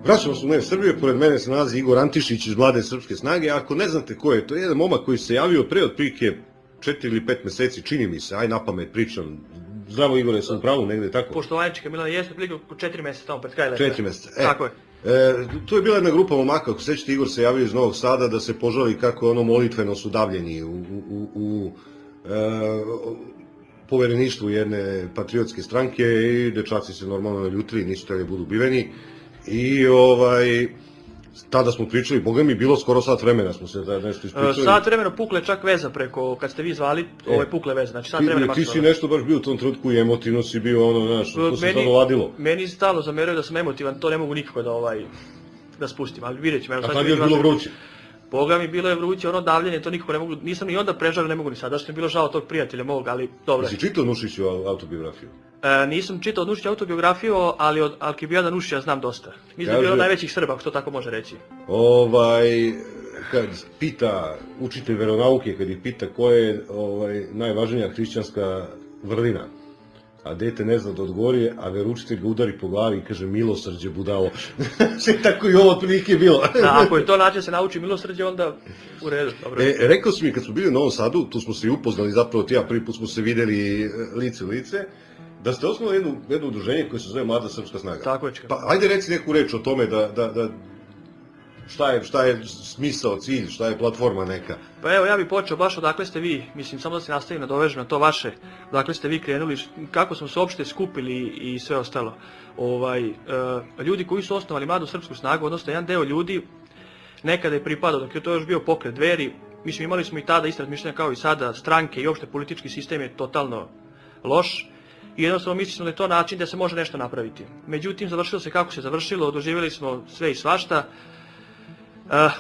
Vraćamo se u Srbije, pored mene se nalazi Igor Antišić iz Mlade srpske snage. Ako ne znate ko je, to je jedan momak koji se javio pre otprilike 4 ili 5 meseci, čini mi se, aj napamet pričam. Zdravo Igore, sam u pravu negde tako? Poštovanička Milana, jeste otprilike 4 meseca tamo pred kraj leta. 4 meseca, Tako je. Tu je bila jedna grupa momaka, ako sećate, Igor se javio iz Novog Sada da se požali kako je ono molitveno su davljeni u povereništvu jedne patriotske stranke i dečaci se normalno naljutili, nisu hteli budu ubiveni. I tada smo pričali, boga mi bilo skoro sat vremena smo se nešto ispričali. Sat vremena pukle čak veza preko, kad ste vi zvali, pukle veza, znači sat vremena maksimalno. Ti si nešto baš bio u tom trenutku i emotivno si bio ono, znaš, to se stvarno ladilo. Meni stalo zameraju da sam emotivan, to ne mogu nikako da spustim, ali vidjet ćemo. A tad je bilo vruće? Boga mi bilo je vruće, ono davljenje, to nikako ne mogu, nisam ni onda prežalio, ne mogu ni sad, da što mi bilo žao tog prijatelja mog, ali dobro. Si čitao Nušiću autobiografiju? Nisam čitao Nušiću autobiografiju, ali od Alkibijada Nušića znam dosta. Mislim da je bio od najvećih Srba, ako to tako može reći. Kad pita učitelj veronauke, kad ih pita koja je najvažnija hrišćanska vrlina, a dete ne zna da odgovori, a veroučitelj ga udari po glavi i kaže milosrđe budalo. Tako i ovo otprilike je bilo. Da, ako je to način da se nauči milosrđe, onda u redu. Rekao si mi kad smo bili u Novom Sadu, tu smo se i upoznali, zapravo ti ja prvi put smo se videli lice u lice, da ste osnovali jedno udruženje koje se zove Mlada srpska snaga. Tako je. Pa ajde reci neku reč o tome šta je smisao, cilj, šta je platforma neka? Pa evo, ja bih počeo baš odakle ste vi, mislim, samo da se nastavim, nadovežem na to vaše, odakle ste vi krenuli, kako smo se uopšte skupili i sve ostalo. Ljudi koji su osnovali Mladu srpsku snagu, odnosno jedan deo ljudi, nekada je pripadao, dok je to još bio pokret Dveri, mislim, imali smo i tada isto razmišljanja kao i sada, stranke i uopšte politički sistem je totalno loš. I jednostavno mislili smo da je to način da se može nešto napraviti. Međutim, završilo se kako se završilo, doživjeli smo sve i svašta.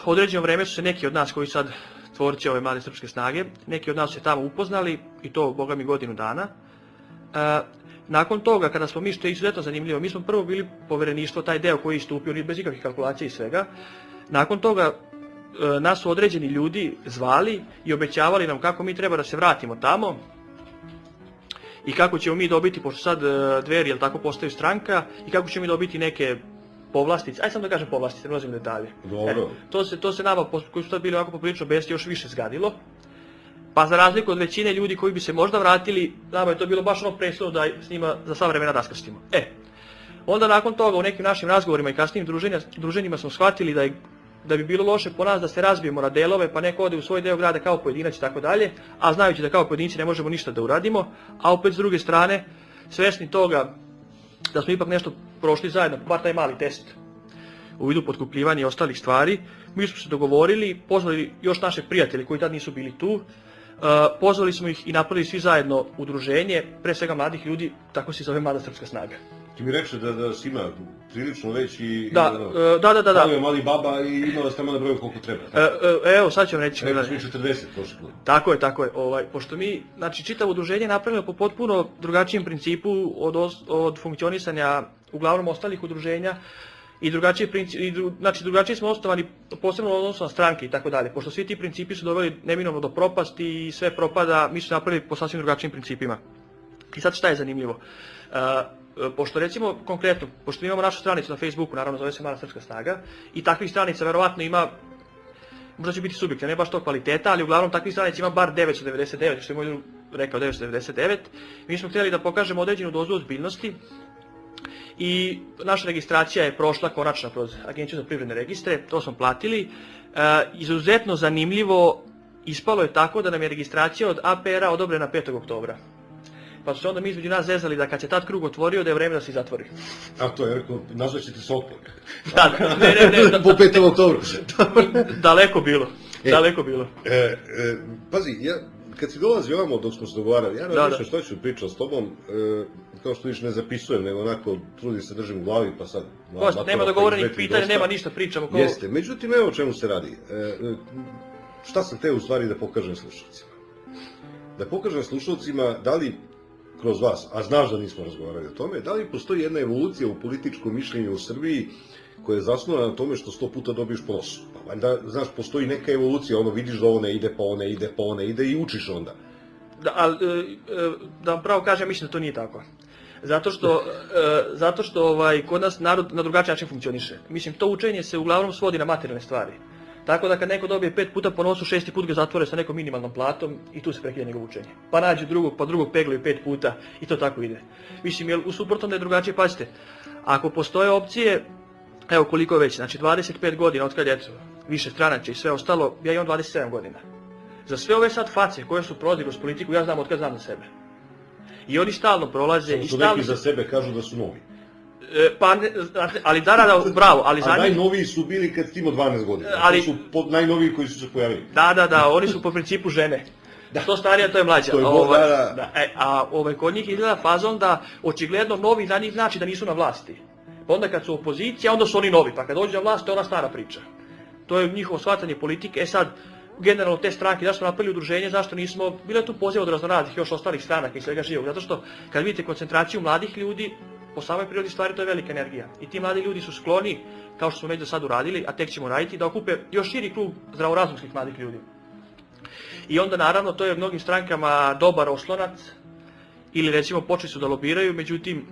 Određeno vreme su se neki od nas koji sad tvorci ove Mlade srpske snage, neki od nas su se tamo upoznali i to, boga mi, godinu dana. Nakon toga, kada smo mi, što je izuzetno zanimljivo, mi smo prvo bili povereništvo, taj deo koji je istupio bez ikakvih kalkulacija i svega. Nakon toga nas su određeni ljudi zvali i obećavali nam kako mi treba da se vratimo tamo i kako ćemo mi dobiti, pošto sad Dveri, jel tako, postaju stranka, i kako ćemo mi dobiti neke povlastice, aj sam da kažem povlastice, ne ulazim u detalje. Dobro. To se nama, koji su tad bili ovako poprilično besni, još više zgadilo. Pa za razliku od većine ljudi koji bi se možda vratili, nama je to bilo baš ono presudno da s njima za sva vremena raskrstimo. Onda nakon toga u nekim našim razgovorima i kasnijim druženjima smo shvatili da bi bilo loše po nas da se razbijemo na delove, pa neko ode u svoj deo grada kao pojedinac i tako dalje, a znajući da kao pojedinci ne možemo ništa da uradimo, a opet s druge strane, svesni toga da smo ipak nešto prošli zajedno, bar taj mali test u vidu potkupljivanja i ostalih stvari, mi smo se dogovorili, pozvali još naše prijatelje koji tad nisu bili tu, pozvali smo ih i napravili svi zajedno udruženje, pre svega mladih ljudi, tako se zove Mlada srpska snaga. Ti mi reče da si ima prilično već i... Da. Malo je mali baba i imala ste malo broju koliko treba. Evo, sad ću vam reći. Rekao smo 40 prošle godine. Tako je. Pošto mi, znači, čitavo udruženje napravljeno po potpuno drugačijem principu od funkcionisanja uglavnom ostalih udruženja i drugačije smo osnovani posebno odnosno na stranke i tako dalje. Pošto svi ti principi su doveli neminovno do propasti i sve propada, mi su napravili po sasvim drugačijim principima. I sad šta je zanimljivo? Pošto recimo konkretno, pošto imamo našu stranicu na Facebooku, naravno zove se Mlada srpska snaga, i takvih stranica verovatno ima, možda će biti subjektivno, ne baš to kvaliteta, ali uglavnom takvih stranica ima bar 999, što je moj drug rekao 999, mi smo htjeli da pokažemo određenu dozu ozbiljnosti i naša registracija je prošla konačno kroz Agenciju za privredne registre, to smo platili, izuzetno zanimljivo, ispalo je tako da nam je registracija od APR-a odobrena 5. oktobra. Pa su se onda mi između nas zezali da kad se tad krug otvorio da je vreme da se zatvori. A to je rekao, nazvaćete Sokol. Ne. Po 5. oktobru. Daleko bilo. Pazi, kad si dolazi ovamo dok smo se dogovarali, ja različno što ću pričati s tobom, kao što viš ne zapisujem, nego onako trudim se držim u glavi, pa sad... Nema dogovorenih pitanja, nema ništa, pričamo. Jeste, međutim, evo o čemu se radi. Šta sam teo u stvari da pokažem slušalcima? Da pokažem slušalcima da li kroz vas, a znaš da nismo razgovarali o tome, da li postoji jedna evolucija u političkom mišljenju u Srbiji koja je zasnovana na tome što 100 puta dobiješ po nosu. Pa valjda, znaš, postoji neka evolucija, ono vidiš da ovo ne ide, pa one ide i učiš onda. Da vam pravo kažem, mislim da to nije tako. Zato što kod nas narod na drugačiji način funkcioniše. Mislim, to učenje se uglavnom svodi na materijalne stvari. Tako da kad neko dobije 5 puta po nosu, 6. put ga zatvore sa nekom minimalnom platom i tu se prekida njegovo učenje. Pa nađu drugog, pa drugog peglaju 5 puta i to tako ide. Mislim, jer u suprotnom da je drugačije, pazite, ako postoje opcije, evo koliko već, znači 25 godina od kad je više stranača i sve ostalo, ja imam 27 godina. Za sve ove sad face koje su prolazili kroz politiku, ja znam od kad znam za sebe. I oni stalno prolaze i stalno... Neki za sebe kažu da su novi. Ali bravo, ali a najnoviji su bili kad ti imao 12 godina. Ali su najnoviji koji su se pojavili. Da, oni su po principu žene. Što starija, to je mlađa. Kod njih izgleda fazon da očigledno novi za njih znači da nisu na vlasti. Pa onda kad su opozicija, onda su oni novi, pa kad dođu na vlast, to je ona stara priča. To je njihovo shvatanje politike. Sad, generalno te stranke, zašto smo napravili udruženje, zašto nismo, bilo je tu poziv od raznoraznih još ostalih stranaka i svega živog, zato što kad vidite koncentraciju mladih ljudi, po samoj prirodi stvari to je velika energija. I ti mladi ljudi su skloni, kao što smo već do sad uradili, a tek ćemo raditi, da okupe još širi krug zdravorazumskih mladih ljudi. I onda naravno to je mnogim strankama dobar oslonac, ili recimo počeli su da lobiraju, međutim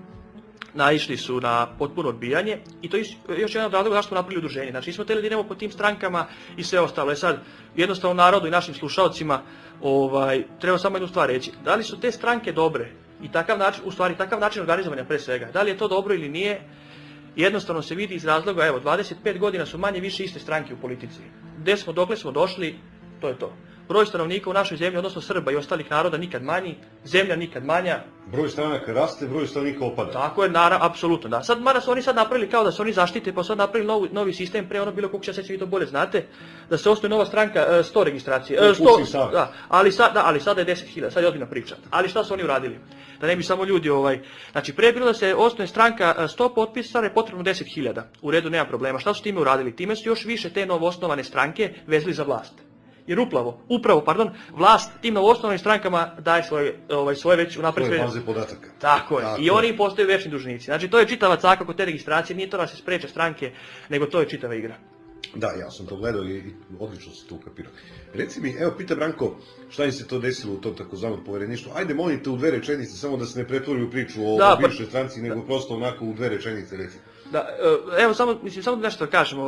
naišli su na potpuno odbijanje i to je još jedan od razloga zašto smo napravili udruženje. Znači nismo htjeli da idemo po tim strankama i sve ostalo. Sad, jednostavno narodu i našim slušalcima treba samo jednu stvar reći. Da li su te stranke dobre i takav način organizovanja pre svega, da li je to dobro ili nije, jednostavno se vidi iz razloga, evo 25 godina su manje više iste stranke u politici. Gde smo, dokle smo došli, to je to. Broj stanovnika u našoj zemlji, odnosno Srba i ostalih naroda nikad manji, zemlja nikad manja. Broj stanovnika raste, broj stanovnika opada. Tako je, apsolutno da. Sad, mada su oni sad napravili kao da se oni zaštite, pa su sad napravili novi sistem, pre ono bilo koliko će se vi to bolje znate, da se osnovi nova stranka, 100 registracije. Ali sada je 10.000, sad je ozbiljna priča. Ali šta su oni uradili? Da ne bi samo ljudi, znači pre je bilo da se osnovi stranka 100 potpisana je potrebno 10.000. U redu, nema problema. Šta su time uradili? Time su još više te novoosnovane stranke vezali za vlast. Jer upravo, vlast tim novoosnovanim strankama daje svoje već unaprijed svoje baze podataka. Tako je. I oni postaju večni dužnici. Znači to je čitava caka kod te registracije, nije to da se spreče stranke, nego to je čitava igra. Da, ja sam to gledao i odlično se to ukapirao. Reci mi, evo pita Branko, šta im se to desilo u tom takozvanom povereništvu? Ajde, molim te u 2 rečenice, samo da se ne pretvori u priču o bivšoj stranci, nego prosto onako u 2 rečenice reci. Da, evo samo nešto da kažem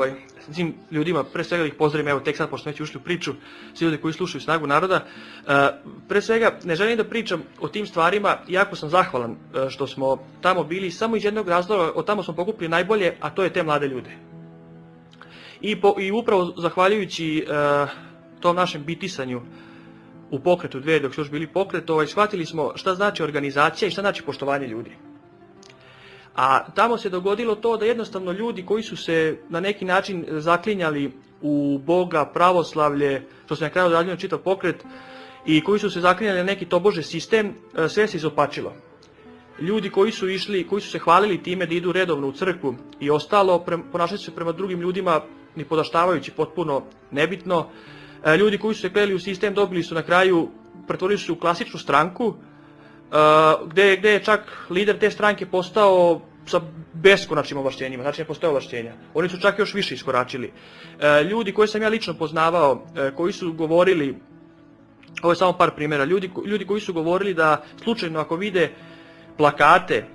svim ljudima, pre svega da ih pozdravim, evo tek sad pošto već ušli u priču, svi ljudi koji slušaju Snagu naroda, pre svega ne želim da pričam o tim stvarima, iako sam zahvalan što smo tamo bili, samo iz jednog razloga, od tamo smo pokupili najbolje, a to je te mlade ljude. I upravo zahvaljujući tom našem bitisanju u pokretu dve, dok su još bili pokret, shvatili smo šta znači organizacija i šta znači poštovanje ljudi. A tamo se dogodilo to da jednostavno ljudi koji su se na neki način zaklinjali u Boga, pravoslavlje, što se na kraju odradio čitav pokret, i koji su se zaklinjali na neki tobože sistem, sve se izopačilo. Ljudi koji su se hvalili time da idu redovno u crkvu i ostalo, ponašali su se prema drugim ljudima ni podaštavajući, potpuno nebitno. Ljudi koji su se kleli u sistem dobili su na kraju, pretvorili su se u klasičnu stranku, gde je čak lider te stranke postao sa beskonačnim ovlašćenjima, znači ne postoje ovlašćenja. Oni su čak još više iskoračili. Ljudi koje sam ja lično poznavao, koji su govorili, ovo je samo par primjera, ljudi koji su govorili da slučajno ako vide plakate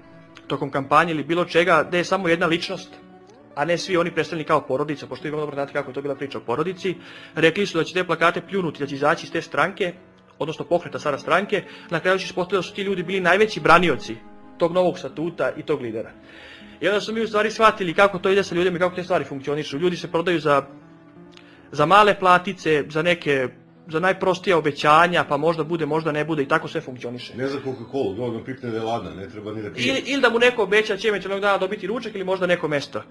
tokom kampanje ili bilo čega, gde je samo jedna ličnost, a ne svi oni predstavljeni kao porodica, pošto vi vrlo dobro znate kako je to bila priča o porodici, rekli su da će te plakate pljunuti, da će izaći iz te stranke, odnosno pokreta sada stranke, na kraju će se postaviti da su ti ljudi bili najveći branioci tog novog statuta i tog lidera. I onda su mi u stvari shvatili kako to ide sa ljudima i kako te stvari funkcionišu. Ljudi se prodaju za male platice, za najprostija obećanja, pa možda bude, možda ne bude i tako sve funkcioniše. Ne za Coca-Cola, dovoljno pipne da je ladna, ne treba ni da pije. Ili da mu neko obeća će jednog dana dobiti ručak ili možda neko mesto.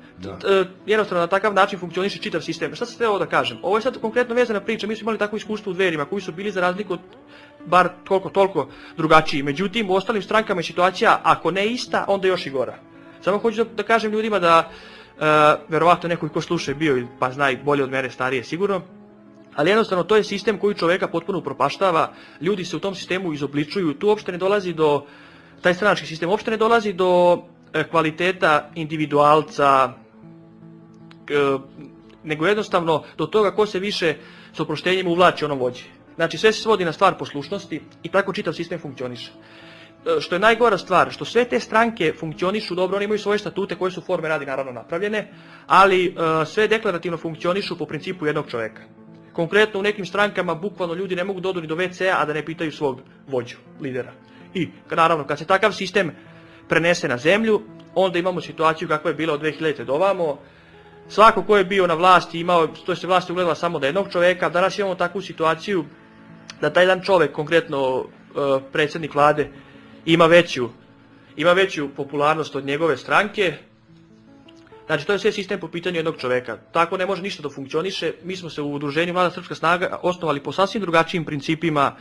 Jednostavno na takav način funkcioniše čitav sistem. Šta se sve ovo da kažem? Ovo je sad konkretno vezana priča, mi smo imali takvo iskustvo u Dverima koji su bili za razliku od bar toliko drugačiji. Međutim, u ostalim strankama je situacija, ako ne ista, onda još i gora. Samo hoću da kažem ljudima da, verovatno neko ko sluša je bio, pa zna i bolje od mene, starije sigurno, ali jednostavno to je sistem koji čoveka potpuno upropaštava, ljudi se u tom sistemu izobličuju, tu uopšte ne dolazi do, taj stranački sistem uopšte ne dolazi do kvaliteta individualca, nego jednostavno do toga ko se više s oproštenjem uvlači onom vođi. Znači sve se svodi na stvar poslušnosti i tako čitav sistem funkcioniše. što je najgora stvar, što sve te stranke funkcionišu dobro, oni imaju svoje statute koje su forme radi naravno napravljene, ali sve deklarativno funkcionišu po principu jednog čovjeka. Konkretno u nekim strankama bukvalno ljudi ne mogu doći ni do WC-a, a da ne pitaju svog vođu, lidera. I naravno kad se takav sistem prenese na zemlju, onda imamo situaciju kakva je bila od 2000. do ovamo. Svako ko je bio na vlasti imao, to se vlast ugledala samo da jednog čovjeka, danas imamo takvu situaciju da taj jedan čovjek, konkretno predsjednik vlade, ima veću popularnost od njegove stranke. Znači to je sve sistem po pitanju jednog čovjeka. Tako ne može ništa da funkcioniše. Mi smo se u udruženju Mlada srpska snaga osnovali po sasvim drugačijim principima,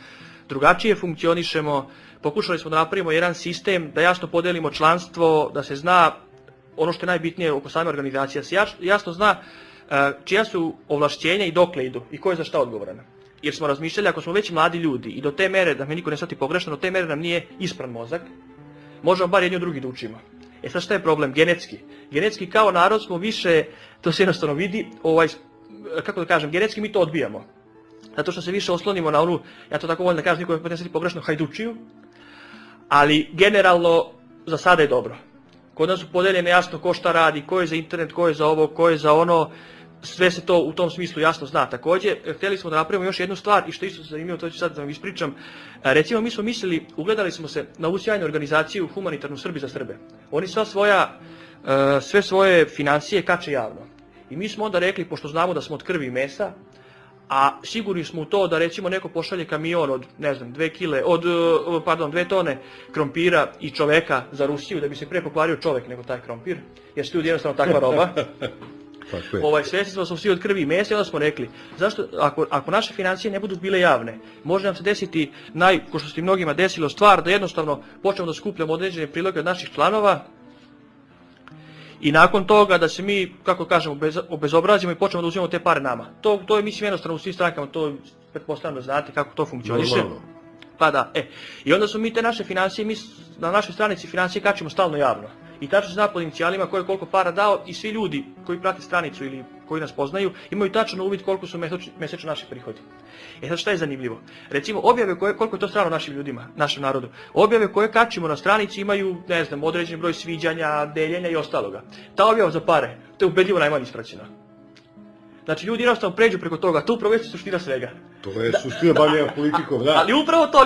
drugačije funkcionišemo, pokušali smo da napravimo jedan sistem, da jasno podelimo članstvo, da se zna ono što je najbitnije oko same organizacije, da se jasno zna čija su ovlašćenja i dokle idu i ko je za šta odgovoran. Jer smo razmišljali, ako smo već mladi ljudi i do te mere, da me niko ne shvati pogrešno, do te mere nam nije ispran mozak, možemo bar jedni od drugih da učimo. E sad šta je problem? Genetski. Genetski kao narod smo više, to se jednostavno vidi, kako da kažem, genetski mi to odbijamo. Zato što se više oslonimo na onu, ja to tako volim da kažem, niko ne shvati pogrešno, hajdučiju, ali generalno za sada je dobro. Kod nas su podeljene jasno ko šta radi, ko je za internet, ko je za ovo, ko je za ono, sve se to u tom smislu jasno zna. Također, htjeli smo da napravimo još jednu stvar i što isto zanimljivo, to ću sad da vam ispričam. Recimo, mi smo mislili, ugledali smo se na ovu sjajnu organizaciju humanitarnu Srbi za Srbe. Oni sve svoje financije kače javno. I mi smo onda rekli, pošto znamo da smo od krvi i mesa, a sigurni smo u to da recimo neko pošalje kamion od, ne znam, 2 tone krompira i čoveka za Rusiju, da bi se pre pokvario čovek nego taj krompir, jer su ljudi jednostavno takva roba. Svjesni smo svi od krvi i mesa i onda smo rekli, zašto, ako naše financije ne budu bile javne, može nam se desiti, ko što se mnogima desilo, stvar da jednostavno počnemo da skupljamo određene priloge od naših članova i nakon toga da se mi, kako kažemo, obezobrazimo i počnemo da uzimamo te pare nama. To je mislim jednostavno u svim strankama, to pretpostavljam da znate kako to funkcioniše. Normalno. Pa da, I onda su mi te naše financije, mi na našoj stranici financije kačimo stalno javno. I tačno zna pod inicijalima ko je koliko para dao i svi ljudi koji prate stranicu ili koji nas poznaju imaju tačno uvid koliko su mjesečno naši prihodi. Sad šta je zanimljivo? Recimo objave koliko je to strano našim ljudima, našem narodu. Objave koje kačimo na stranici imaju, ne znam, određen broj sviđanja, deljenja i ostaloga. Ta objava za pare, to je ubedljivo najmanje ispraćeno. Znači ljudi jednostavno pređu preko toga, to upravo je suština svega. To je suština bavljanja politikom, da. Ali upravo to.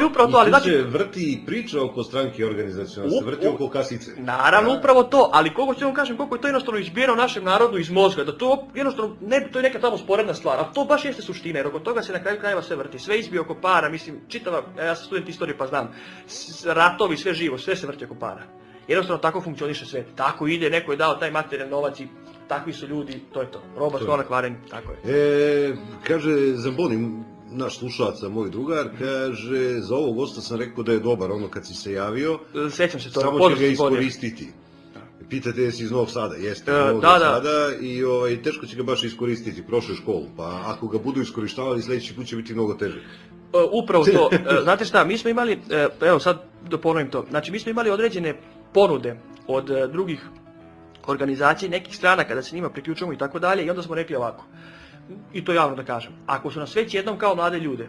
I tu se vrti priča oko stranke organizacijalne, se vrti oko kasice. Naravno, upravo to, ali koliko ću vam kažem, koliko je to jednostavno izbijeno našem narodu iz mozga, da to jednostavno, to je neka tamo sporedna stvar, a to baš jeste suština, jer oko toga se na kraju krajeva sve vrti, sve izbije oko para, mislim, ja sam student istorije pa znam, ratovi, sve živo, sve se vrti oko para. Jednostavno tako funkcioniše svet, tako ide, neko je dao taj materijalni novac i takvi su ljudi, to je to, roba skoro kvarenje, tako je. Kaže Zamboni, naš slušalac, moj drugar, kaže, za ovog gosta sam rekao da je dobar ono kad si se javio, Sjećam se to, samo će ga iskoristiti. Pitate jesi iz Novog Sada, jeste iz Novog Sada i teško će ga baš iskoristiti, prošle školu, pa ako ga budu iskorištavali sljedeći put će biti mnogo teže. Upravo to, znate šta, mi smo imali, evo sad da ponovim to, znači mi smo imali određene ponude od drugih organizacija, nekih strana kada se njima priključujemo i tako dalje i onda smo rekli ovako, i to javno da kažem, ako su nas već jednom kao mlade ljude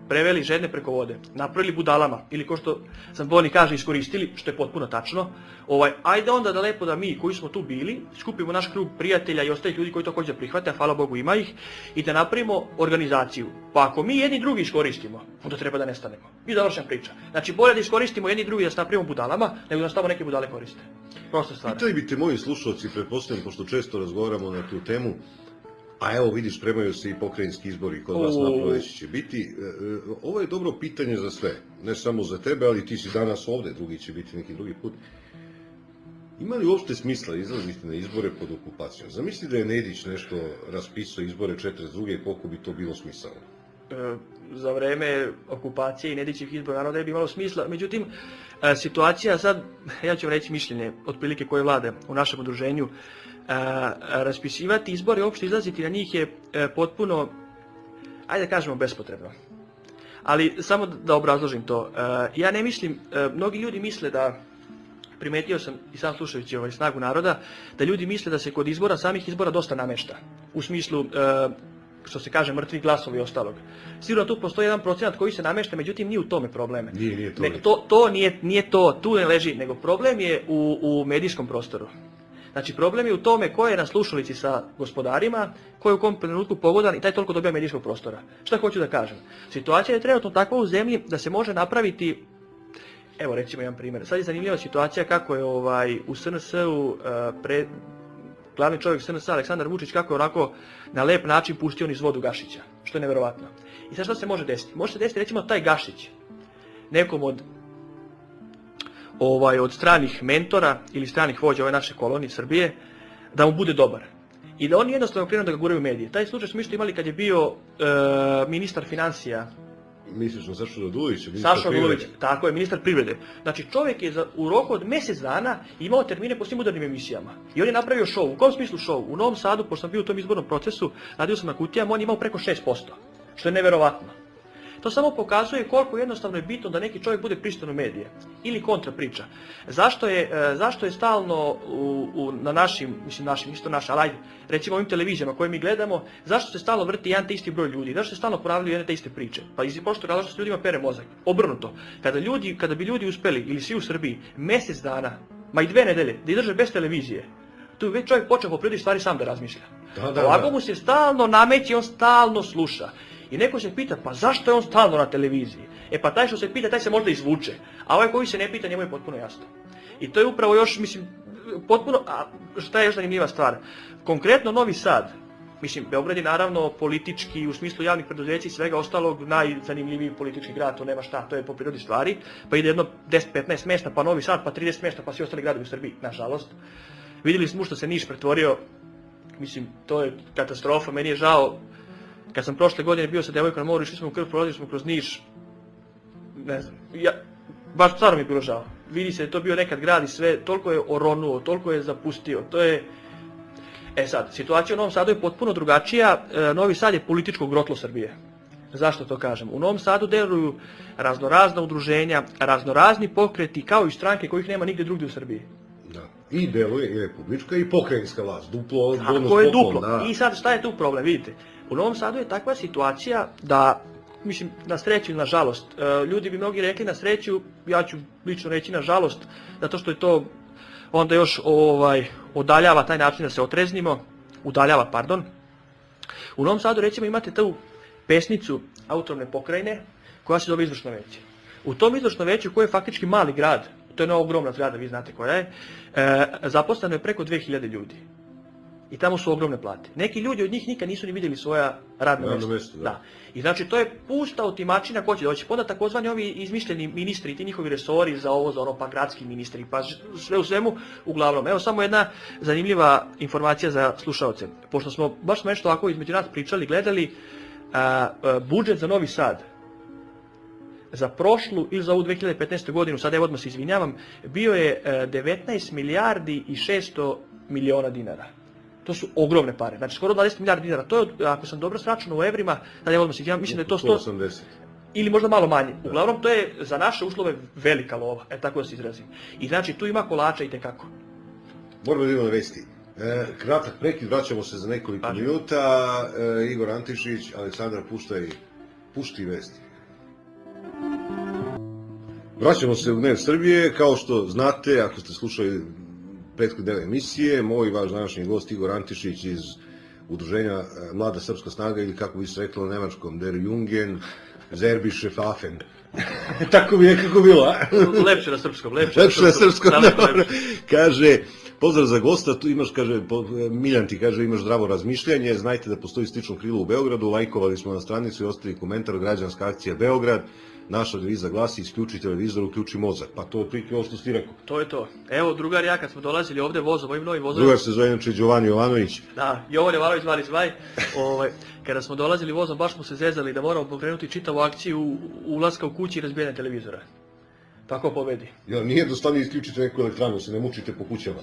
preveli žedne preko vode, napravili budalama ili ko što Zamboni kaže iskoristili, što je potpuno tačno, ajde onda da lepo da mi koji smo tu bili, skupimo naš krug prijatelja i ostalih ljudi koji to hoće da prihvate, a hvala Bogu ima ih, i da napravimo organizaciju. Pa ako mi jedni drugi iskoristimo, onda treba da nestanemo. I završena priča. Znači bolje da iskoristimo jedni drugi da se napravimo budalama, nego da nas tamo neke budale koriste. Prosta stvar. Pitali bi te moji slušalci, pretpostavljam, pošto često razgovaramo na tu temu, a evo vidiš, spremaju se i pokrajinski izbori kod vas na proleći će biti. Ovo je dobro pitanje za sve, ne samo za tebe, ali ti si danas ovdje, drugi će biti neki drugi put. Ima li uopšte smisla izlaziti na izbore pod okupacijom? Zamisli da je Nedić nešto raspisao izbore 42. koliko bi to bilo smisleno? Za vreme okupacije i Nedićih izbora naravno da bi imalo smisla, međutim situacija sad, ja ću vam reći mišljenje otprilike koje vlade u našem udruženju, raspisivati izbore i uopšte izlaziti na njih je potpuno, ajde da kažemo, bespotrebno. Ali samo da obrazložim to, ja ne mislim, mnogi ljudi misle da, primetio sam i sam slušajući Snagu naroda, da ljudi misle da se kod izbora, samih izbora dosta namešta. U smislu, što se kaže, mrtvi glasovi i ostalog. Sigurno tu postoji jedan procenat koji se namješta, međutim nije u tome problem. Nije to. Nije to, tu ne leži, nego problem je u medijskom prostoru. Znači problem je u tome ko je na slušalici sa gospodarima, ko je u kom trenutku pogodan i taj toliko dobija medijskog prostora. Šta hoću da kažem? Situacija je trenutno takva u zemlji da se može napraviti, evo recimo jedan primjer, sad je zanimljiva situacija kako je u SNS-u glavni čovjek SNS Aleksandar Vučić kako je onako na lep način pustio niz vodu Gašića, što je nevjerovatno. I sad šta se može desiti? Može se desiti recimo taj Gašić, nekom od stranih mentora ili stranih vođa ove naše kolonije Srbije, da mu bude dobar. I da oni jednostavno krenu da ga guraju u medije. Taj slučaj smo isto imali kad je bio ministar financija. Misliš na Sašu Radulovića? Saša Radulović, tako je, ministar privrede. Znači čovjek je u roku od mjesec dana imao termine po svim udarnim emisijama. I on je napravio show. U kom smislu show? U Novom Sadu, pošto sam bio u tom izbornom procesu, radio sam na kutijama, on je imao preko 6%. Što je nevjerovatno. To samo pokazuje koliko jednostavno je bitno da neki čovjek bude prisutan u medije. Ili kontra priča. Zašto je stalno na našim, isto naša, ali ajde, recimo ovim televizijama koje mi gledamo, zašto se stalno vrti jedan te isti broj ljudi? Zašto se stalno ponavljaju jedne te iste priče? Pa iz prosto razloga što se ljudima pere mozak. Obrnuto. Kada bi ljudi uspeli, ili svi u Srbiji, mjesec dana, ma i 2 nedelje, da izdrže bez televizije, tu već čovjek počeo po prirodi stvari sam da razmišlja. Ovako mu se stalno nameće, on stalno sluša. I neko se pita, pa zašto je on stalno na televiziji? E pa taj što se pita, taj se možda izvuče. A ovaj koji se ne pita, njemu je potpuno jasno. I to je upravo još, potpuno, a šta je još zanimljiva stvar? Konkretno Novi Sad, Beograd je naravno politički, u smislu javnih preduzeća i svega ostalog, najzanimljiviji politički grad, to nema šta, to je po prirodi stvari. Pa ide jedno 10-15 mjesta, pa Novi Sad, pa 30 mjesta, pa svi ostali gradovi u Srbiji, nažalost. Vidjeli smo što se Niš pretvorio, to je katastrofa, meni je žao. Kad sam prošle godine bio sa devojkom na moru, išli smo u krv, prolazili smo kroz Niš, ne znam, baš stvarno mi je bilo žao. Vidi se da je to bio nekad grad i sve, toliko je oronuo, toliko je zapustio, to je... sad, situacija u Novom Sadu je potpuno drugačija, Novi Sad je političko grotlo Srbije. Zašto to kažem? U Novom Sadu deluju raznorazna udruženja, raznorazni pokreti, kao i stranke kojih nema nigdje drugdje u Srbiji. I deluje i republička i pokrajinska vlast, duplo. Tako je duplo. I sad šta je tu problem, vidite? U Novom Sadu je takva situacija da, na sreću ili na žalost, ljudi bi mnogi rekli na sreću, ja ću lično reći na žalost, zato što je to onda još udaljava taj način da se otreznimo, U Novom Sadu recimo imate tu pesnicu autonomne pokrajine koja se zove izvršno veće. U tom izvršnom veću koji je faktički mali grad, to je jedna ogromna zgrada, vi znate koja je, zaposleno je preko 2000 ljudi. I tamo su ogromne plate. Neki ljudi od njih nikad nisu ni vidjeli svoja radna mjesta. Da. I znači to je pusta otimačina ko će doći. Pa onda takozvani ovi izmišljeni ministri i ti njihovi resori za ovo, za ono, pa gradski ministri, pa sve u svemu, uglavnom. Evo samo jedna zanimljiva informacija za slušaoce. Pošto smo baš nešto ovako između nas pričali, gledali, budžet za Novi Sad za prošlu ili za ovu 2015. godinu, sad evo odmah se izvinjavam, bio je 19 milijardi i 600 miliona dinara. To su ogromne pare, znači skoro 20 milijardi dinara. To je, ako sam dobro sračunao u evrima, sad evo odmah se izvinjavam, mislim da je to 180. Ili možda malo manje. Uglavnom, to je za naše uslove velika lova, tako da se izrazim. I znači, tu ima kolača i tekako. Moramo da idemo na vesti. Kratak prekid, vraćamo se za nekoliko minuta. Igor Antišić, Aleksandar, pušti vesti. Vraćamo se u Dnev Srbije, kao što znate, ako ste slušali prethodne dele emisije, moj i vaš današnji gost Igor Antišić iz udruženja Mlada srpska snaga, ili kako bi se reklo na nemačkom, Der Jungen Serbische Pfaffen. Tako bi nekako bilo, a? Lepše na srpskom, Kaže, pozdrav za gosta, tu imaš, kaže, Miljan ti kaže, imaš zdravo razmišljanje, znajte da postoji slično krilo u Beogradu, lajkovali smo na stranicu i ostavili komentar, građanska akcija Beograd, naša deviza glasi, isključi televizor, uključi mozak, pa to je otprilike ovo što si rekao. To je to. Evo, drugar ja kad smo dolazili ovde vozom, ovim novim vozom... Drugar se zove inače Đovani Jovanović. Da, Jovan Jovanović, zvali zvaj. Kada smo dolazili vozom, baš smo se zezali da moramo pokrenuti čitavu akciju ulaska u kući i razbijanja televizora. Tako pobedi. Nije jednostavno isključiti neku elektranu, se ne mučite po kućama.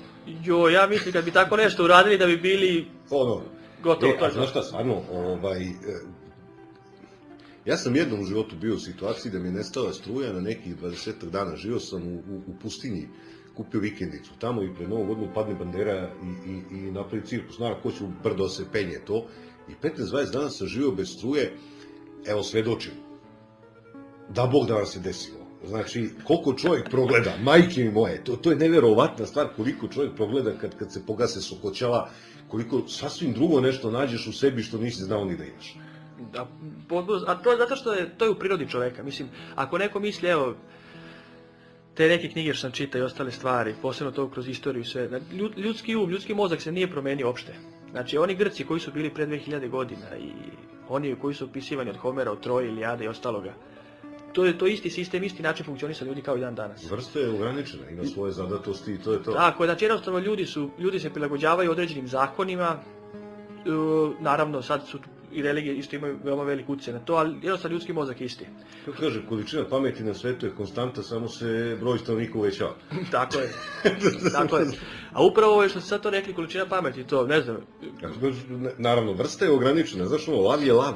Ja mislim kad bi tako nešto uradili da bi bili... Gotovo. Znaš šta, stvarno, ja sam jednom u životu bio u situaciji da mi je nestala struja na nekih 20 dana. Živio sam u pustinji kupio vikendicu tamo i pred Novu godinu padne bandera i napravi cirkus. Naravno, ko će u brdo se penje to. I 15-20 dana sam živio bez struje, evo svedočim. Da Bog da vam se desilo. Znači, koliko čovjek progleda, majke mi moje, to je neverovatna stvar koliko čovjek progleda kad se pogase sokoćala, koliko sasvim drugo nešto nađeš u sebi što nisi znao ni da imaš. A to je zato što to je u prirodi čoveka. Mislim, ako neko misli, evo, te neke knjige što sam čitao i ostale stvari, posebno to kroz istoriju i sve, ljudski um, ljudski mozak se nije promenio uopšte. Znači, oni Grci koji su bili pre 2000 godina i oni koji su opisivani od Homera, od Troje, Ilijade i ostaloga, to je to isti sistem, isti način funkcionisa ljudi kao i dan danas. Vrsta je ograničena, ima svoje zadatosti i to je to. Tako je, znači jednostavno ljudi se prilagođavaju određenim zakonima, naravno sad su i religije isto imaju veoma velik utjecaj na to, ali jednostavno ljudski mozak je isti. Kako kaže, količina pameti na svetu je konstanta, samo se broj stanovnika uvećava. Tako je, tako je. A upravo ovo je što ste sad to rekli, količina pameti, to ne znam. Naravno, vrsta je ograničena, znaš ono, lav je lav.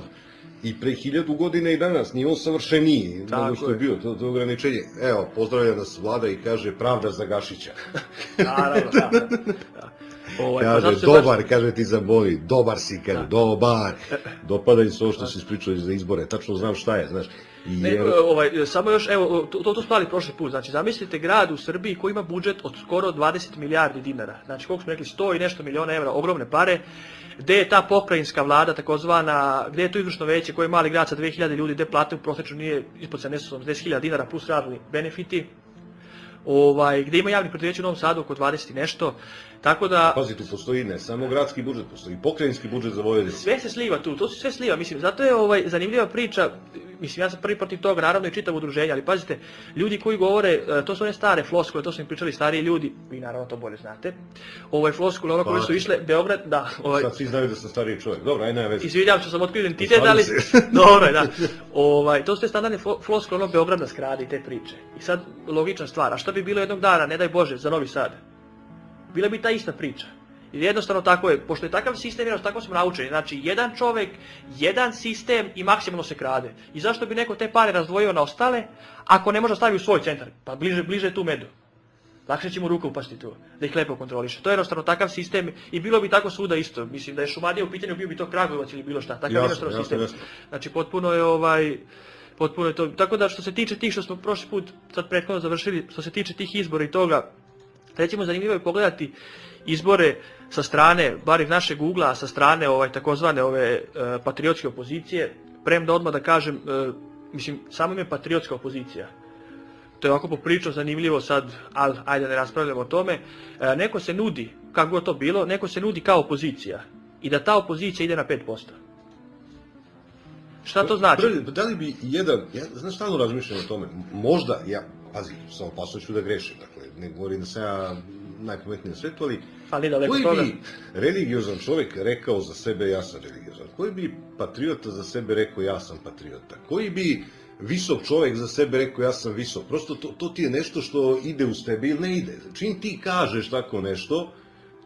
I pre 1000 godina i danas, nije on savršeniji, nego što je bio, to je ograničenje. Evo, pozdravlja nas Vlada i kaže pravda za Gašića. Naravno, da. Kaže, dobar, kaže ti zaboli, dobar si, kaže, dobar. Dopada im se ovo što si ispričao za izbore, tačno znam šta je, znaš. Samo još, evo, to smo spali prošli put, znači zamislite grad u Srbiji koji ima budžet od skoro 20 milijardi dinara, znači koliko smo rekli, 100 i nešto miliona evra, ogromne pare, gde je ta pokrajinska vlada, takozvana, gde je to izvršno veće, koji je mali grad sa 2000 ljudi, gde plate u prosječno nije ispod 70.000 dinara plus razni benefiti, gde ima javnih preduzeća u Novom Sadu oko 20 i nešto, tako da... Pazi, tu postoji ne samo gradski budžet, postoji pokrajinski budžet za Vojvodinu. Sve se sliva tu, to se sve sliva, mislim, zato je zanimljiva priča, mislim, ja sam prvi protiv toga, naravno i čitav udruženja, ali pazite, ljudi koji govore, to su one stare floskule, to su im pričali stariji ljudi, vi naravno to bolje znate, floskule, ono koje su išle, Beograd, da... Sad svi znaju da sam stariji čovjek, dobro, aj nema veze. Izvidjam što sam otkrio identitet, ali... Dobro, da. To su te standardne floskule, ono Beograd nas krade i te priče. I sad, logična stvar, a šta bi bilo jednog dana, ne daj Bože, za Novi Sad? Bila bi ta ista priča. Jer jednostavno tako je, pošto je takav sistem, tako smo naučeni, znači jedan čovjek, jedan sistem i maksimalno se krade. I zašto bi neko te pare razdvojio na ostale, ako ne može da stavi u svoj centar? Pa bliže je tu medu. Lakše će mu ruka upasti tu, da ih lepo kontroliše. To je jednostavno takav sistem i bilo bi tako svuda isto. Mislim da je Šumadija u pitanju, bio bi to Kragujevac ili bilo šta. Takav jednostavno sistem. Znači potpuno je to. Tako da što se tiče tih što smo prošli put sad prethodno završili, što se tiče tih izbora i toga, recimo zanimljivo je pogledati izbore sa strane, bar iz našeg ugla, sa strane takozvane patriotske opozicije, premda odmah da kažem, mislim, samo ime patriotska opozicija. To je ovako poprično zanimljivo sad, ali ajde ne raspravljamo o tome. Neko se nudi, kako god to bilo, neko se nudi kao opozicija i da ta opozicija ide na 5%. Šta to znači? Da li bi jedan, ja znam stalno razmišljam o tome, možda, pazi, samo opasno ću da grešim, dakle, ne govorim da sam ja najpametniji na svetu, ali koji bi religiozan čovjek rekao za sebe ja sam religiozan? Koji bi patriota za sebe rekao ja sam patriota? Koji bi visok čovjek za sebe rekao ja sam visok? Prosto to ti je nešto što ide uz tebe ili ne ide. Čim ti kažeš tako nešto,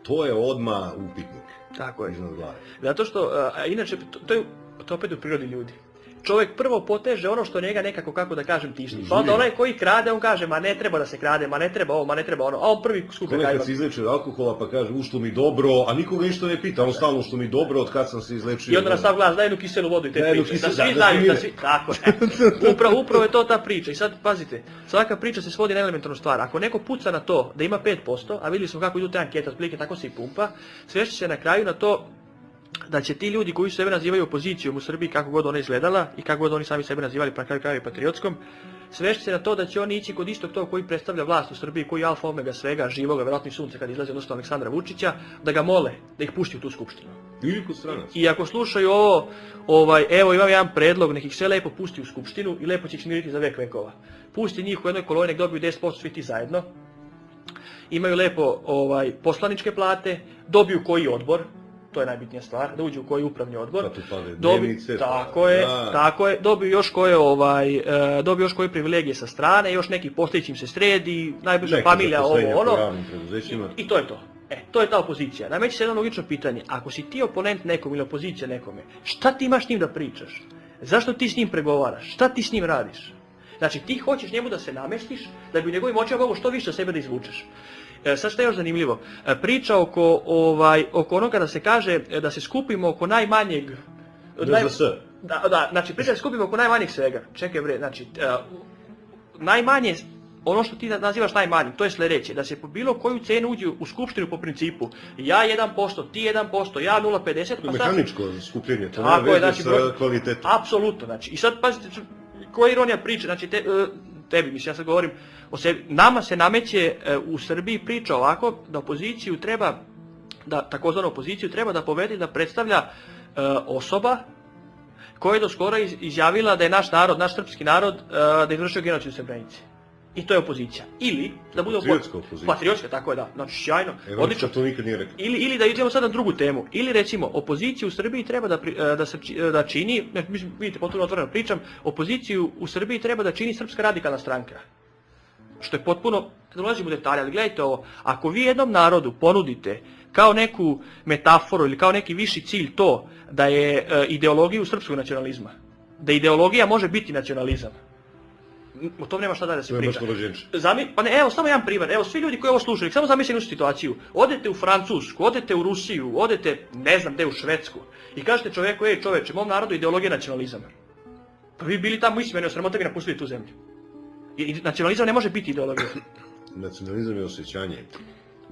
to je odmah upitnik. Tako je. Zato što, inače, to je opet u prirodi ljudi. Čovjek prvo poteže ono što njega nekako, kako da kažem, tišti. Pa onda onaj koji krade, on kaže, ma ne treba da se krade, ma ne treba ovo, ma ne treba ono, a on prvi skupe kajva. Kad se izleče od alkohola pa kaže, što mi dobro, a nikoga ništa ne pita, on stalno što mi dobro, od kad sam se izlečio. I onda na sav glas, daj jednu kiselu vodu i te priče. Da svi znaju, da svi, tako je. Upravo je to ta priča. I sad, pazite, svaka priča se svodi na elementarnu stvar. Ako neko puca na to da ima 5%, a vidjeli smo kako idu te ankete, otprilike tako se i pumpa, svešće se na kraju na to da će ti ljudi koji sebe nazivaju opozicijom u Srbiji, kako god ona izgledala i kako god oni sami sebe nazivali pa na kraju krajeva i patriotskom, svešće se na to da će oni ići kod istog tog koji predstavlja vlast u Srbiji, koji je alfa omega svega, živoga, verovatno i sunce kad izlazi odnosno Aleksandra Vučića, da ga mole da ih pušti u tu skupštinu. I ako slušaju ovo, evo imam jedan predlog, nek ih sve lepo pusti u skupštinu i lepo će ih smiriti za vek vekova. Pusti njih u jednoj koloni, nek dobiju 10% svi ti zajedno, imaju lepo poslaničke plate, dobiju koji odbor, to je najbitnija stvar, da uđu u koji upravni odbor. Tako je, dobiju još koje privilegije sa strane, još neki postojić im se sredi, najbliža familija, ono, i to je to. To je ta opozicija. Nameće se jedno logično pitanje, ako si ti oponent nekom ili opozicija nekome, šta ti imaš s njim da pričaš? Zašto ti s njim pregovaraš? Šta ti s njim radiš? Znači ti hoćeš njemu da se namestiš, da bi u njegovim očima mogo što više od sebe da izvučeš. Sad što je još zanimljivo, priča oko onoga da se kaže da se skupimo oko najmanjeg... Da, znači priča da se skupimo oko najmanjeg svega. Čekaj bre, znači najmanje, ono što ti nazivaš najmanjim, to je sljedeće, da se po bilo koju cenu uđe u skupštinu po principu ja 1%, ti 1%, ja 0,50%. To je mehaničko skupljenje, to nema veze sa kvalitetom. Apsolutno, znači, i sad pazite, koja ironija priče, znači tebi, mislim, ja sad govorim o sebi, nama se nameće u Srbiji priča ovako, da opoziciju treba, da takozvanu opoziciju treba da povede da predstavlja osoba koja je do skora izjavila da je naš narod, naš srpski narod, da je izvršio genocid u Srebrenici. I to je opozicija. Ili, da bude patriotska, tako je, da. Znači, sjajno, odlično. To nikad nije rekao. Ili da idemo sad na drugu temu. Ili recimo, opoziciju u Srbiji treba da čini, mislim, vidite, potpuno otvoreno pričam, opoziciju u Srbiji treba da čini Srpska radikalna stranka. Što je potpuno, kad ulazimo u detalje, ali gledajte ovo, ako vi jednom narodu ponudite kao neku metaforu ili kao neki viši cilj to da je ideologiju srpskog nacionalizma, da ideologija može biti nacionalizam, o tom nema šta da se priča. Pa ne, evo samo jedan primjer, evo svi ljudi koji ovo slušaju, samo zamislite jednu situaciju, odete u Francusku, odete u Rusiju, odete ne znam gde u Švedsku i kažete čovjeku, ej čoveče, mom narodu ideologija nacionalizam. Pa vi bili tamo isti, meni osramota bi napustili tu zemlju. I nacionalizam ne može biti ideologija. Nacionalizam je osjećanje.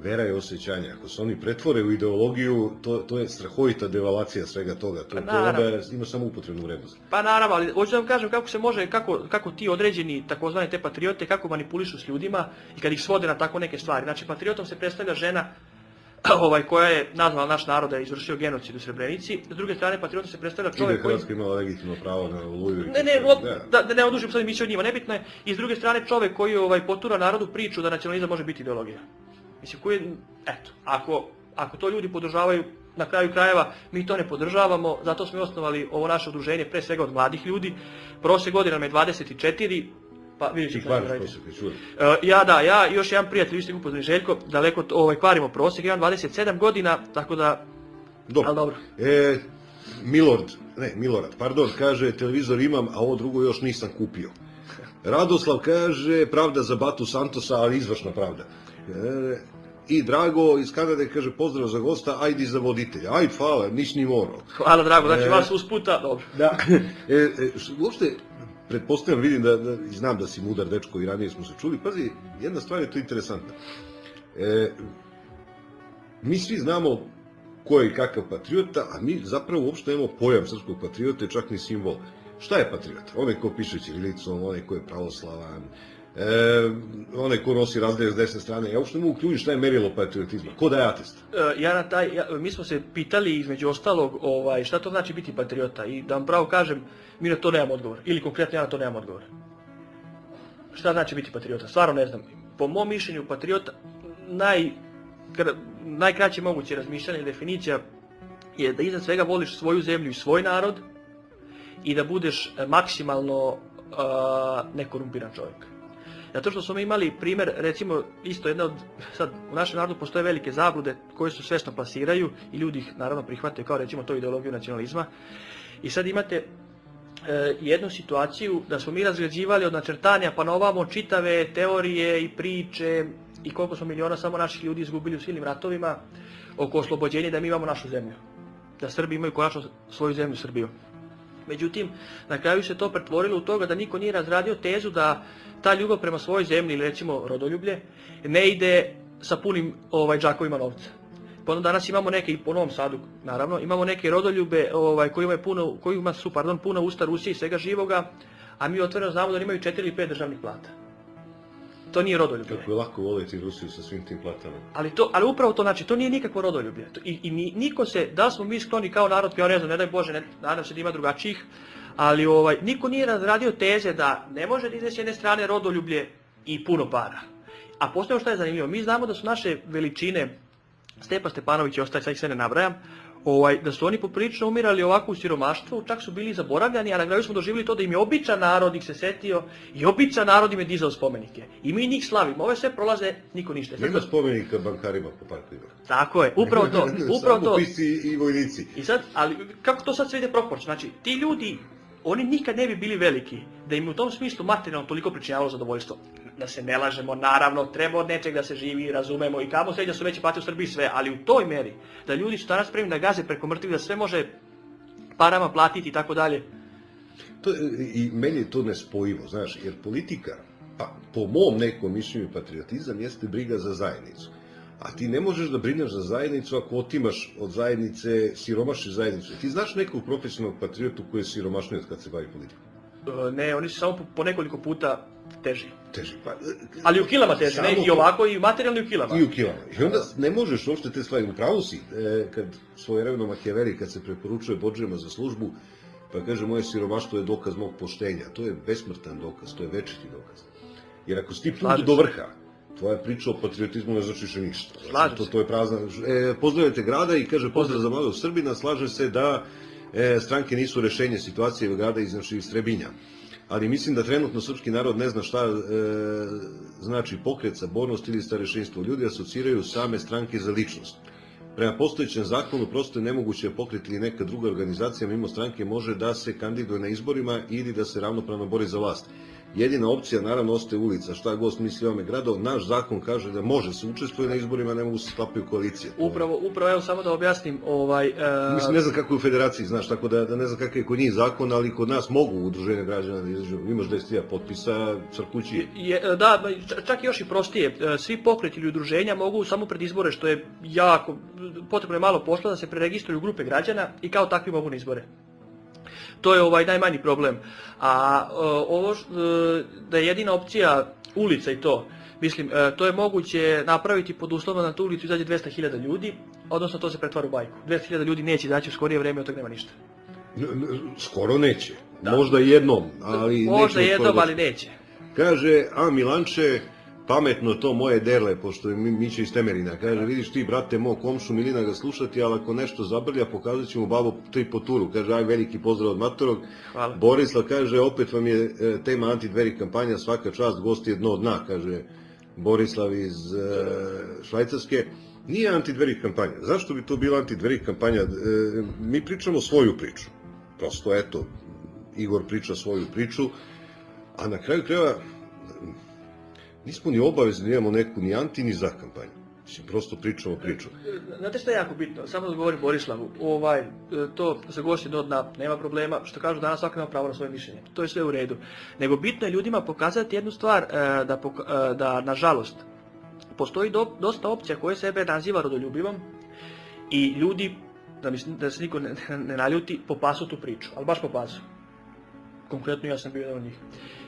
Vera je osjećanje. Ako se oni pretvore u ideologiju, to je strahovita devalvacija svega toga. To onda ima samo upotrebnu vrednost. Pa naravno, ali hoću da vam kažem kako se može, kako ti određeni takozvane te patriote, kako manipulišu s ljudima i kad ih svode na tako neke stvari. Znači, patriotom se predstavlja žena koja je nazvala naš narod da je izvršio genocid u Srebrenici. S druge strane, patriotom se predstavlja čovjek koji... Hrvatska imala legitimno pravo na Oluju. Da ne odužim sad emisiju o njima, nebitno je. I s druge strane, čovjek koji potura narodu priču da nacionalizam može biti ideologija. Mislim, eto, ako to ljudi podržavaju, na kraju krajeva, mi to ne podržavamo, zato smo i osnovali ovo naše udruženje, pre svega od mladih ljudi. Prošle godine nam je 24, pa vidjet ću šta radite. Ja i još jedan prijatelj, vi ste upoznali Željko, daleko kvarimo prosjek, imam 27 godina, tako da... Dobro. Milorad, kaže, televizor imam, a ovo drugo još nisam kupio. Radoslav kaže, pravda za Batu Santosa, ali izvršna pravda. I Drago iz Kanade kaže, pozdrav za gosta, ajdi za voditelja. Ajde, hvala, niš ni morao. Hvala Drago, znači vas usputa, dobro. Uopšte, pretpostavljam, vidim i znam da si mudar dečko i ranije smo se čuli. Pazi, jedna stvar je to interesantna. Mi svi znamo ko je i kakav patriota, a mi zapravo uopšte imamo pojam srpskog patriota, čak ni simbol. Šta je patriot? Onaj ko piše ćirilicom, onaj ko je pravoslavan, onaj ko nosi razgled s desne strane. Ja uopšte mogu ključiti šta je merilo patriotizma. Ko da je atest? Mi smo se pitali između ostalog šta to znači biti patriota i da vam pravo kažem, mi na to nemam odgovor. Ili konkretno ja na to nemam odgovor. Šta znači biti patriota? Stvarno ne znam. Po mom mišljenju patriota najkraće moguće razmišljanje i definicija je da iznad svega voliš svoju zemlju i svoj narod i da budeš maksimalno nekorumpiran čovjek. Zato što smo imali primjer, recimo, isto jedna od, sad u našem narodu postoje velike zablude koje se svesno plasiraju i ljudi ih naravno prihvataju kao recimo to ideologiju nacionalizma. I sad imate jednu situaciju da smo mi razgrađivali od načrtanja pa na ovamo čitave teorije i priče i koliko smo miliona samo naših ljudi izgubili u silnim ratovima oko oslobođenja da mi imamo našu zemlju. Da Srbi imaju konačno svoju zemlju, Srbiju. Međutim, na kraju se to pretvorilo u toga da niko nije razradio tezu da ta ljubav prema svojoj zemlji ili recimo rodoljublje ne ide sa punim džakovima novca. Pa onda danas imamo neke, i po Novom Sadu naravno, imamo neke rodoljube kojima su puna usta Rusije i svega živoga, a mi otvoreno znamo da imaju 4 ili 5 državnih plata. To nije rodoljublje. Kako je lako voleti Rusiju sa svim tim platama. Ali upravo to znači, to nije nikakvo rodoljublje. I niko se, da smo mi skloni kao narod, ja ne znam, ne daj Bože, nadam se da ima drugačijih, ali niko nije razradio teze da ne može da ide s jedne strane rodoljublje i puno para. A postoje što je zanimljivo, mi znamo da su naše veličine, Stepa Stepanović i ostali, sad ih sve ne nabrajam, da su oni poprilično umirali ovako u siromaštvu, čak su bili zaboravljani, a na kraju smo doživjeli to da im je običan narod ih se setio i običan narod im je dizao spomenike. I mi njih slavimo, ove sve prolaze, niko ništa. Nema spomenika bankarima po parkovima. Tako je, upravo to. Samo pisci i vojnici. I sad, ali kako to sad sve ide proporčno? Znači, ti ljudi oni nikad ne bi bili veliki, da im u tom smislu materijalno toliko pričinjavalo zadovoljstvo. Da se ne lažemo, naravno, treba od nečeg da se živi, razumemo i kamo sve da su veće plate u Srbiji sve, ali u toj meri da ljudi su danas spremni da gaze preko mrtvih, da sve može parama platiti i tako dalje. I meni je to nespojivo, znaš, jer politika, pa po mom nekom mišljenju patriotizam jeste briga za zajednicu. A ti ne možeš da brineš za zajednicu ako otimaš od zajednice, siromašiš zajednicu. Ti znaš nekog profesionalnog patriotu koji je siromašniji od kad se bavi politikom? Ne, oni su samo po nekoliko puta teži. Teži, pa... Ali u kilama teži, ne, i ovako, i materijalno i u kilama. I u kilama. I onda ne možeš uopšte te stvari, u pravu si, kad svojevremeno Makijaveli, kad se preporučuje bodžijama za službu, pa kaže, moje siromaštvo je dokaz mog poštenja. To je besmrtan dokaz, to je večiti dokaz. Jer ako si ti put do vrha, tvoja priča o patriotizmu ne znači više ništa. To je prazna... Pozdravljate grada i kaže, pozdrav za mladog Srbina, slaže se da stranke nisu rešenje situacije grada iz Trebinja. Ali mislim da trenutno srpski narod ne zna šta znači pokret, sabornost ili starešinstvo. Ljudi asociraju same stranke za ličnost. Prema postojećem zakonu prosto je nemoguće pokret ili neka druga organizacija mimo stranke može da se kandiduje na izborima ili da se ravnopravno bori za vlast. Jedina opcija, naravno, ostaje ulica. Šta gost misli o ome gradu, naš zakon kaže da može se učestvuje na izborima, ne mogu se sklapaju koalicije. Upravo, evo samo da objasnim. Mislim, ne znam kako je u federaciji, znaš, tako da ne znam kakav je kod njih zakon, ali kod nas mogu udruženja građana da izađu. Imaš 10.000 potpisa, crkući. Da, čak i još i prostije. Svi pokreti ili udruženja mogu samo pred izbore, što je jako, potrebno je malo posla da se preregistruju grupe građana i kao takvi mogu na izbore. To je najmanji problem. A ovo da je jedina opcija ulica i to, mislim, to je moguće napraviti pod uslovom da na tu ulicu izađe 200.000 ljudi, odnosno to se pretvara u bajku. 200.000 ljudi neće izaći u skorije vreme, od toga nema ništa. Skoro neće. Da. Možda jednom, ali neće. Možda jednom, ali neće. Kaže, a Milanče, pametno to moje derle, pošto je Mića iz Temerina, kaže, vidiš ti, brate, moj komšu Milina ga slušati, ali ako nešto zabrlja, pokazat ću mu babo 3 po turu. Kaže, aj, veliki pozdrav od Matorog. Hvala. Borislav kaže, opet vam je tema antidveri kampanja, svaka čast, gost je dno dna, kaže Borislav iz Švajcarske. Nije antidveri kampanja. Zašto bi to bila antidveri kampanja? Mi pričamo svoju priču. Prosto, eto, Igor priča svoju priču, a na kraju krajeva nismo ni obavezni da imamo neku ni anti ni za kampanju. Mislim, prosto pričamo priču. Znate što je jako bitno? Samo da odgovorim Borislavu. To za gosti do dna nema problema. Što kažu, danas svako ima pravo na svoje mišljenje. To je sve u redu. Nego bitno je ljudima pokazati jednu stvar, da nažalost, postoji dosta opcija koje sebe naziva rodoljubivom i ljudi, da se niko ne naljuti, popasu tu priču. Ali baš popasu. Konkretno ja sam bio jedan od njih.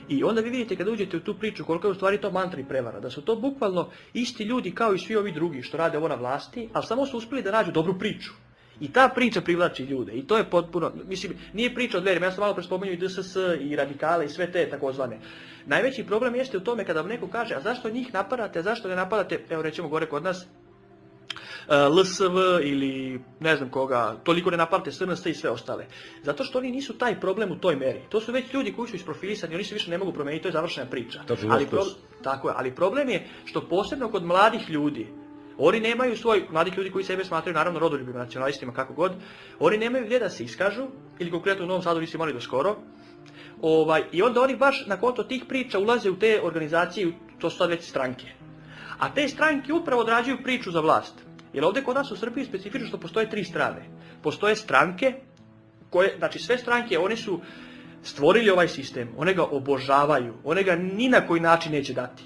I onda vi vidite kada uđete u tu priču koliko je u stvari to mantra i prevara, da su to bukvalno isti ljudi kao i svi ovi drugi što rade ovo na vlasti, ali samo su uspjeli da nađu dobru priču. I ta priča privlači ljude i to je potpuno, mislim, nije priča o dverima, ja sam malo prespomenuo i DSS i radikale i sve te takozvane. Najveći problem jeste u tome kada vam neko kaže, a zašto njih napadate, a zašto ne napadate, evo rećemo gore kod nas, LSV ili ne znam koga, toliko ne napadate SNS i sve ostale. Zato što oni nisu taj problem u toj meri. To su već ljudi koji su isprofilisani, oni se više ne mogu promeniti, to je završena priča. Tako je, ali problem je što posebno kod mladih ljudi, oni nemaju mladih ljudi koji sebe smatraju naravno rodoljubim nacionalistima kako god, oni nemaju gdje da se iskažu, ili konkretno u Novom Sadu nisu imali do skoro, i onda oni baš na konto tih priča ulaze u te organizacije, to su sad već stranke. A te stranke upravo odrađuju priču za vlast. Jer ovdje kod nas u Srbiji specifično što postoje 3 strane. Postoje stranke, znači sve stranke, one su stvorili ovaj sistem, one ga obožavaju, one ga ni na koji način neće dati.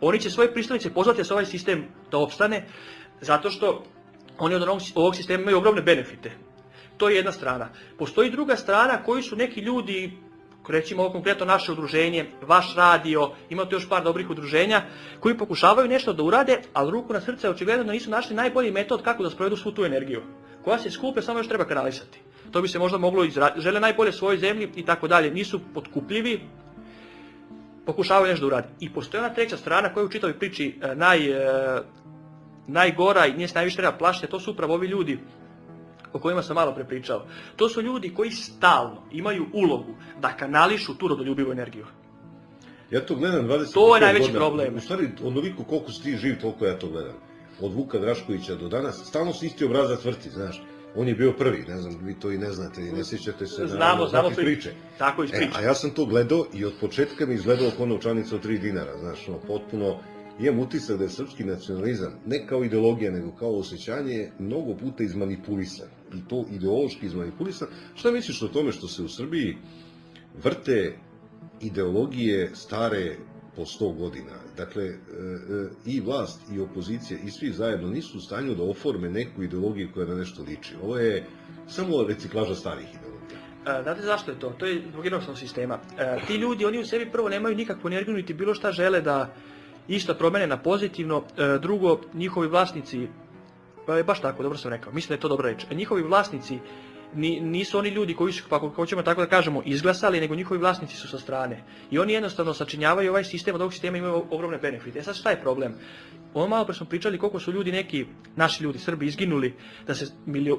Oni će svoje pristalice pozvati da se ovaj sistem da opstane, zato što oni od ovog sistema imaju ogromne benefite. To je jedna strana. Postoji druga strana koji su neki ljudi, recimo ovo konkretno naše udruženje, vaš radio, imate još par dobrih udruženja, koji pokušavaju nešto da urade, ali ruku na srce očigledno da nisu našli najbolji metod kako da sprovedu svu tu energiju. Koja se skupe, samo još treba kanalisati. To bi se možda moglo žele najbolje svojoj zemlji i tako dalje. Nisu potkupljivi, pokušavaju nešto da uradi. I postoji ona treća strana koja u čitavoj priči najgora i nije se najviše treba plašiti, to su upravo ovi ljudi o kojima sam malo prepričao. To su ljudi koji stalno imaju ulogu da kanališu tu rodoljubivu energiju. Ja to gledam 25 godina. To je najveći problem. U stvari, onoliko koliko si ti živ, toliko ja to gledam. Od Vuka Draškovića do danas, stalno se isti obrazac vrti, znaš. On je bio prvi, ne znam, vi to i ne znate, i ne sjećate se Znamo priče. Tako iz priče. A ja sam to gledao i od početka mi izgledalo kao novčanica od 3 dinara, znaš, potpuno, imam utisak da je srpski nacionalizam, ne kao ideologija, nego kao osjećanje, mnogo puta izmanipulisan, i to ideološki izmanipulisan. Šta misliš o tome što se u Srbiji vrte ideologije stare po 100 godina? Dakle, i vlast, i opozicija, i svi zajedno nisu u stanju da oforme neku ideologiju koja na nešto liči. Ovo je samo reciklaža starih ideologija. Znate zašto je to? To je zbog jednostavnog sistema. Ti ljudi, oni u sebi prvo nemaju nikakvu energiju, niti bilo šta žele da isto promene na pozitivno. Drugo, njihovi vlasnici, baš tako, dobro sam rekao, mislim da je to dobra reč, njihovi vlasnici nisu oni ljudi koji su, pa ako hoćemo tako da kažemo, izglasali, nego njihovi vlasnici su sa strane. I oni jednostavno sačinjavaju ovaj sistem, od ovog sistema imaju ogromne benefite. Sad šta je problem? Ono malo pre smo pričali koliko su ljudi neki, naši ljudi, Srbi, izginuli da se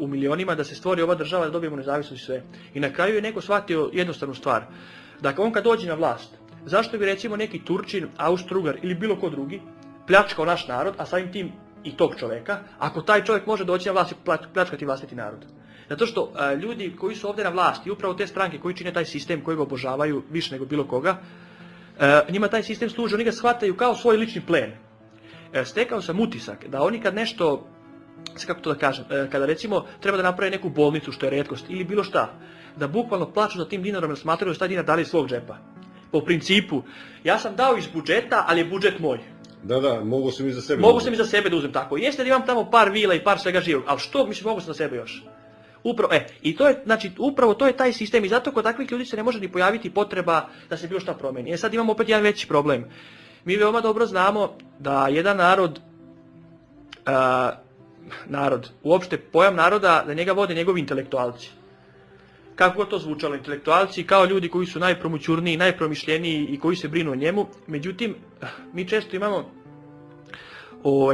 u milionima, da se stvori ova država, da dobijemo nezavisnost i sve. I na kraju je neko shvatio jednostavnu stvar. Dakle, on kad dođe na vlast, zašto bi recimo neki Turčin, Austrougar ili bilo ko drugi pljačkao naš narod, a samim tim i tog čoveka, ako taj čovjek može doći na vlast i pljačkati vlastiti narod? Zato što ljudi koji su ovdje na vlasti, upravo te stranke koji čine taj sistem, koji ga obožavaju više nego bilo koga, njima taj sistem služi, oni ga shvataju kao svoj lični plen. Stekao sam utisak da oni kad nešto, kako to da kažem, kada recimo treba da naprave neku bolnicu, što je retkost, ili bilo šta, da bukvalno plaču za tim dinarom jer smatraju da su taj dinar dali iz svog džepa. Po principu, ja sam dao iz budžeta, ali je budžet moj. Da, mogu sam i za sebe. Mogu sam i za sebe da uzmem tako. Jeste da imam tamo par vila i par svega živog, ali što, mislim, mogu sam za sebe još. I to je, znači, upravo to je taj sistem i zato kod takvih ljudi se ne može ni pojaviti potreba da se bilo šta promeni. Sad imamo opet jedan veći problem. Mi veoma dobro znamo da jedan narod, uopšte pojam naroda, da njega vode njegovi intelektualci. Kako to zvučalo, intelektualci kao ljudi koji su najpromućurniji, najpromišljeniji i koji se brinu o njemu. Međutim, mi često imamo,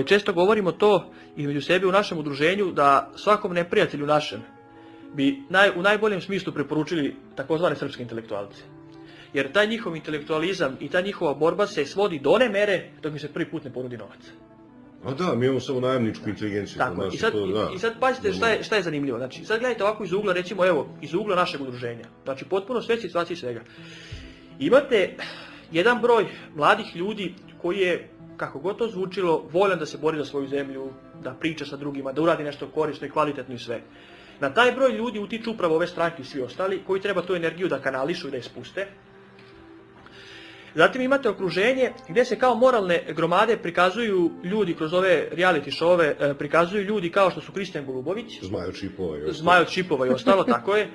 često govorimo to između sebe u našem udruženju da svakom neprijatelju našem bi u najboljem smislu preporučili takozvane srpske intelektualce. Jer taj njihov intelektualizam i ta njihova borba se svodi do one mere dok mi se prvi put ne ponudi novac. A da, mi imamo samo najamničku inteligenciju. Tako, i sad pazite šta je zanimljivo. Znači, sad gledajte ovako iz ugla, recimo evo, iz ugla našeg udruženja. Znači, potpuno sve situacije svega. Imate jedan broj mladih ljudi koji je, kako god to zvučilo, voljan da se bori za svoju zemlju, da priča sa drugima, da uradi nešto korisno i kvalitetno i sve. Na taj broj ljudi utiču upravo ove stranke i svi ostali, koji treba tu energiju da kanališu i da je spuste. Zatim imate okruženje gdje se kao moralne gromade prikazuju ljudi kroz ove reality showove, prikazuju ljudi kao što su Kristijan Golubović, Zmaj od Šipova i ostalo, tako je.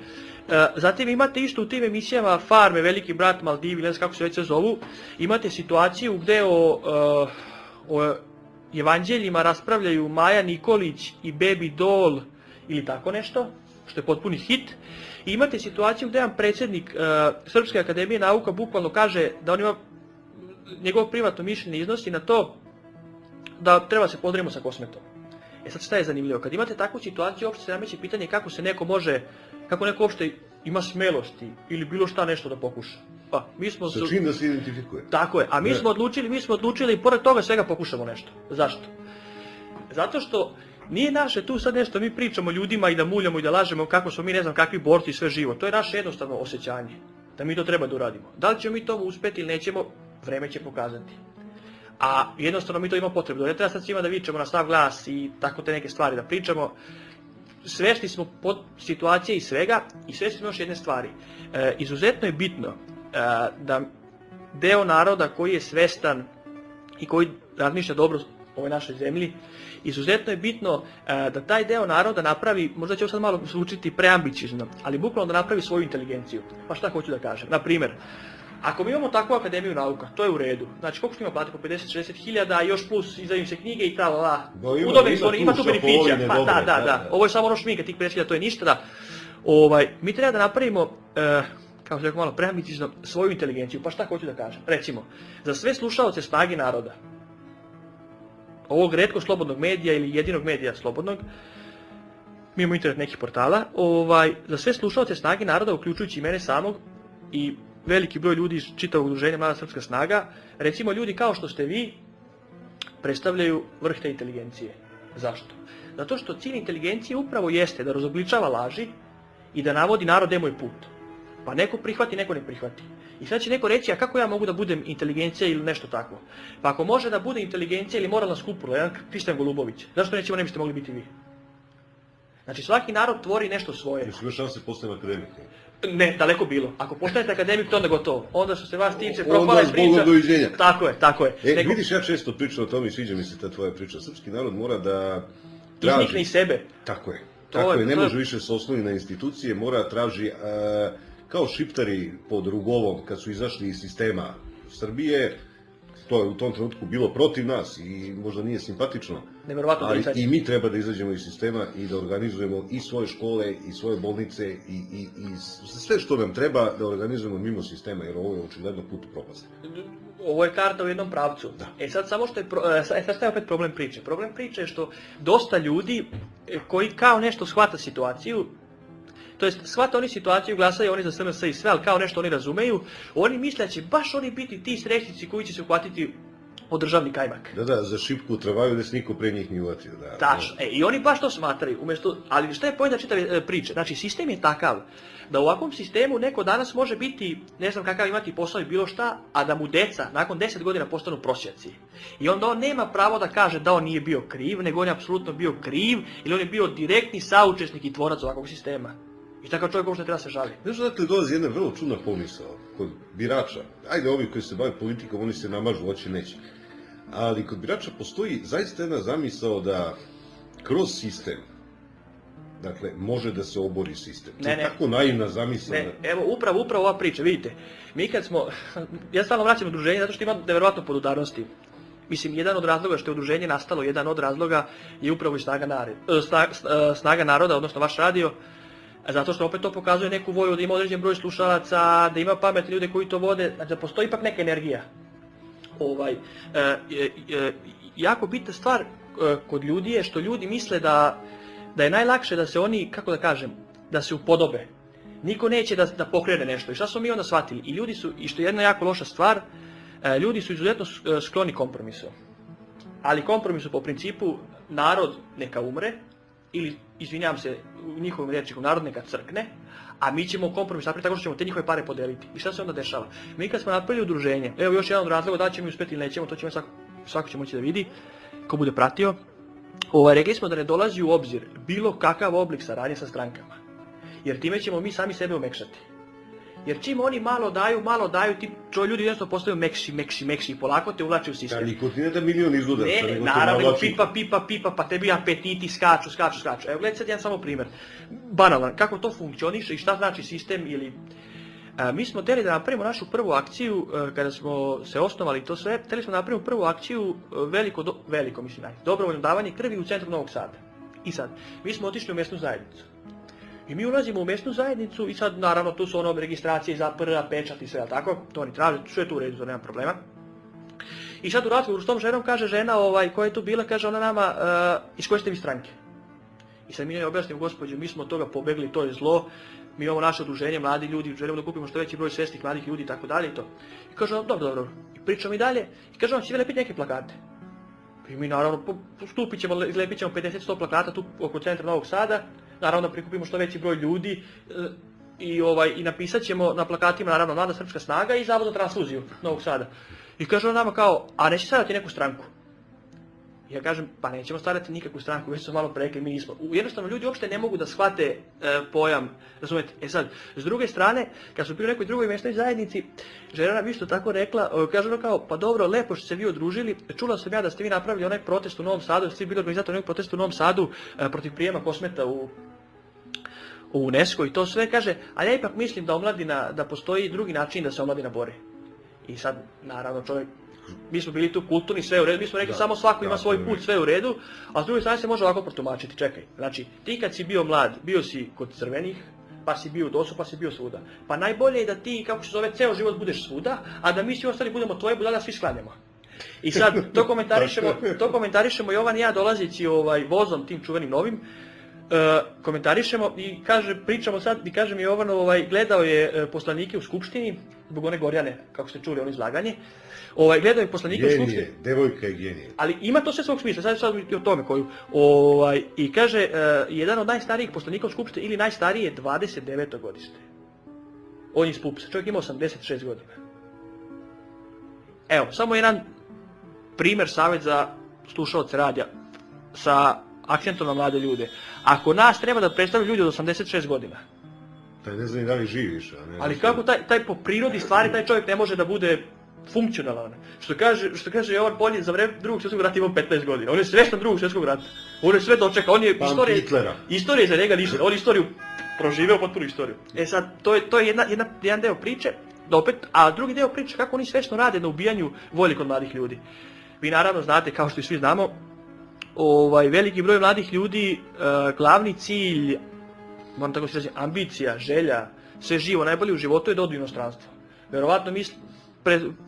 Zatim imate isto u tim emisijama Farme, Veliki brat, Maldivi, ne znam kako se već se zovu, imate situaciju gdje o evanđeljima raspravljaju Maja Nikolić i Baby Doll ili tako nešto, što je potpuni hit. I imate situaciju gdje jedan predsjednik Srpske akademije nauka bukvalno kaže da on ima njegovo privatno mišljenje iznosi na to da treba se pozdravimo sa Kosmetom. Sad šta je zanimljivo? Kad imate takvu situaciju, uopšte se nameće pitanje kako se neko može, kako neko uopšte ima smelosti ili bilo šta nešto da pokuša. Sa čim da se identifikuje? Tako je, a mi smo odlučili i pored toga svega pokušamo nešto. Zašto? Zato što nije naše tu sad nešto, mi pričamo ljudima i da muljamo i da lažemo kako smo mi ne znam kakvi borci i sve živo. To je naše jednostavno osjećanje, da mi to treba da uradimo. Da li ćemo mi tomu uspjeti ili nećemo, vreme će pokazati. A jednostavno mi to imamo potrebu. Ne treba sad svima da vičemo na sav glas i tako te neke stvari da pričamo. Svesni smo pod situacije i svega i svesni smo još jedne stvari. Izuzetno je bitno da deo naroda koji je svestan i koji razmišlja dobro o ovoj našoj zemlji, izuzetno je bitno da taj deo naroda napravi, možda će ovo sad malo zvučiti preambiciozno, ali bukvalno da napravi svoju inteligenciju. Pa šta hoću da kažem? Na primjer, ako mi imamo takvu akademiju nauka, to je u redu. Znači, koliko što ima plati? Po 50-60 hiljada, još plus izdaju se knjige i ta. Ima tu beneficija. Pa da. Ovo je samo ono šminka, tih 50 hiljada, to je ništa, da. Mi treba da napravimo, kako se rekao malo preambiciozno, svoju inteligenciju. Pa šta hoću da kažem? Recimo, za sve slušaoce Snage naroda, ovog retko slobodnog medija ili jedinog medija slobodnog, mi imamo internet nekih portala, za sve slušaoce Snage naroda, uključujući i mene samog i veliki broj ljudi iz čitavog udruženja Mlada srpska snaga, recimo ljudi kao što ste vi, predstavljaju vrh te inteligencije. Zašto? Zato što cilj inteligencije upravo jeste da razobličava laži i da navodi narod gdje mu je put. Pa neko prihvati, neko ne prihvati. I sad će neko reći, a kako ja mogu da budem inteligencija ili nešto takvo? Pa ako može da bude inteligencija ili moralna skupula, jedan Kristijan Golubović, zašto nećemo ne biste mogli biti vi? Znači svaki narod tvori nešto svoje. Mislim, još šanse postajem akademik. Ne, daleko bilo. Ako postanete akademik, to onda gotovo. Onda što se vas tiče, propala je Onda priča. zbog doviđenja. Tako je. Vidiš, ja često pričam o tome i sviđa mi se ta tvoja priča. Srpski narod mora da traži... Iznikne iz sebe. Tako je. To je, ne može više se osloniti na institucije, mora traži, kao šiptari pod Rugovom, kad su izašli iz sistema Srbije, to je u tom trenutku bilo protiv nas i možda nije simpatično, ali i mi treba da izađemo iz sistema i da organizujemo i svoje škole i svoje bolnice i sve što nam treba da organizujemo mimo sistema, jer ovo je očigledno put u propast. Ovo je karta u jednom pravcu. Da. Sad samo što je, sad je opet problem priče. Problem priče je što dosta ljudi koji kao nešto shvata situaciju, to jest shvata oni situaciju, glasaju oni za SNS i sve, ali kao nešto oni razumeju, oni misle da će baš oni biti ti srećnici koji će se uhvatiti o državni kajmak. Da, za šipku travaju da se niko pre njih nije uvatio. Tačno, i oni baš to smatraju, ali šta je pojenta čitave priče? Znači, sistem je takav da u ovakvom sistemu neko danas može biti, ne znam kakav imati posao i bilo šta, a da mu deca nakon 10 godina postanu prosjaci. I onda on nema pravo da kaže da on nije bio kriv, nego on je apsolutno bio kriv, ili on je bio direktni saučesnik i tvorac ovakvog sistema. I takav čovjek uopšte treba se žali. Znaš odakle dolazi jedna vrlo čudna pomisao kod birača. Ajde, ovi koji se bave politikom, oni se namažu, oči neće. Ali kod birača postoji zaista jedna zamisao da kroz sistem, dakle, može da se obori sistem. To je tako naivna zamisao. Evo, upravo ova priča, vidite. Mi kad smo, ja stalno vraćam udruženje zato što ima nevjerovatno podudarnosti. Mislim, jedan od razloga što je udruženje nastalo, jedan od razloga je upravo i Snaga naroda, odnosno vaš radio, zato što opet to pokazuje neku volju da ima određen broj slušalaca, da ima pametne ljude koji to vode, znači da postoji ipak neka energija. Jako bitna stvar kod ljudi je što ljudi misle da je najlakše da se oni, kako da kažem, da se upodobe. Niko neće da pokrene nešto. I šta smo mi onda shvatili? I ljudi su, i što je jedna jako loša stvar, ljudi su izuzetno skloni kompromisu. Ali kompromisu po principu narod neka umre, ili, izvinjam se, u njihovim rječnikom, narod neka crkne, a mi ćemo kompromis napraviti tako što ćemo te njihove pare podeliti. I šta se onda dešava? Mi kad smo napravili udruženje, evo još jedan od razloga da ćemo mi uspjeti ili nećemo, to ćemo svako će moći da vidi, ko bude pratio, rekli smo da ne dolazi u obzir bilo kakav oblik saradnje sa strankama. Jer time ćemo mi sami sebe omekšati. Jer čim oni malo daju, ti ljudi jednostavno postaju mekši i polako te uvlače u sistem. Da, niko ti ne da milion izluda. Ne, naravno, pipa, pa tebi apetiti skaču. Evo gledaj sad jedan samo primjer. Banalan, kako to funkcioniše i šta znači sistem ili... Mi smo htjeli da napravimo našu prvu akciju, kada smo se osnovali to sve, htjeli smo da napravimo prvu akciju dobrovoljno davanje krvi u centru Novog Sada. I sad, mi smo otišli u mjesnu zajednicu. I mi ulazimo u mjesnu zajednicu i sad naravno tu su registracije za prva, pečat i sve, ali tako, to oni traže, sve je tu u redu, to nema problema. I sad u razgovoru s tom ženom kaže žena koja je tu bila, kaže ona nama, iz koje ste vi stranke? I sad mi ne objasnimo, gospođo, mi smo od toga pobegli, to je zlo, mi imamo naše udruženje, mladi ljudi, želimo da kupimo što veći broj svjesnih mladih ljudi i tako dalje i to. I kaže on, dobro, i pričamo i dalje, i kaže on, će vi lepiti neke plakate? I mi naravno postupit ćemo, izlepit ćemo 50-100 plakata tu oko centra Novog Sada, naravno da prikupimo što veći broj ljudi i napisat ćemo na plakatima naravno Mlada srpska snaga i Zavod za transfuziju Novog Sada. I kaže on nama kao, a neće stavljati neku stranku? Ja kažem, pa nećemo stavljati nikakvu stranku, već smo malo prerekli, mi nismo. Jednostavno ljudi uopšte ne mogu da shvate pojam, razumete? E sad, s druge strane, kad su bili u nekoj drugoj mjesnoj zajednici, žena nam isto tako rekla, kaže ono kao, pa dobro, lepo što ste vi odružili, čula sam ja da ste vi napravili onaj protest u Novom Sadu, da ste vi bili organizator onog protesta u Novom Sadu protiv prijema kosmeta u UNESCO i to sve, kaže, ali ja ipak mislim da omladina, da postoji drugi način da se omladina bori. I sad, naravno, čovjek, mi smo bili tu kulturni, sve u redu, mi smo rekli samo svako ima svoj put, sve u redu, a s druge strane se može ovako protumačiti, čekaj, znači, ti kad si bio mlad, bio si kod crvenih, pa si bio u DOS-u, pa si bio svuda. Pa najbolje je da ti, kako se zove, ceo život budeš svuda, a da mi svi ostali budemo tvoje budale, da svi sklanjamo. I sad, to komentarišemo Jovan i ja dolazeći vozom tim čuvenim novim, komentarišemo i pričamo sad i kaže mi Jovano, gledao je poslanike u skupštini, zbog one Gorjane, kako ste čuli, ono izlaganje. Gledao je poslanike u skupštini. Devojka je genije. Ali ima to sve svog smisla, sad i o tome koju. I kaže, jedan od najstarijih poslanika u skupštini ili najstariji je 29. godište. On je iz Pupsa, čovjek ima 86 godina. Evo, samo jedan primjer, savjet za slušaoce radija sa akcentom na mlade ljude. Ako nas treba da predstavljaju ljudi od 86 godina. Taj ne znam i da li živiš. Ali kako taj po prirodi stvari taj čovjek ne može da bude funkcionalan. Što kaže Jovan Polje, za vreme drugog svjetskog rata imao 15 godina. On je svjestan drugog svjetskog rata. On je sve dočekao. On je istorija za njega ništa. On je istoriju proživeo, potpunu istoriju. Sad, to je jedan deo priče. A drugi deo priče kako oni svjesno rade na ubijanju volje kod mladih ljudi. Vi naravno znate, kao što i svi znamo, veliki broj mladih ljudi, glavni cilj, moram tako se reći, ambicija, želja, sve živo, najbolje u životu je da odu u inostranstvo. Verovatno misle,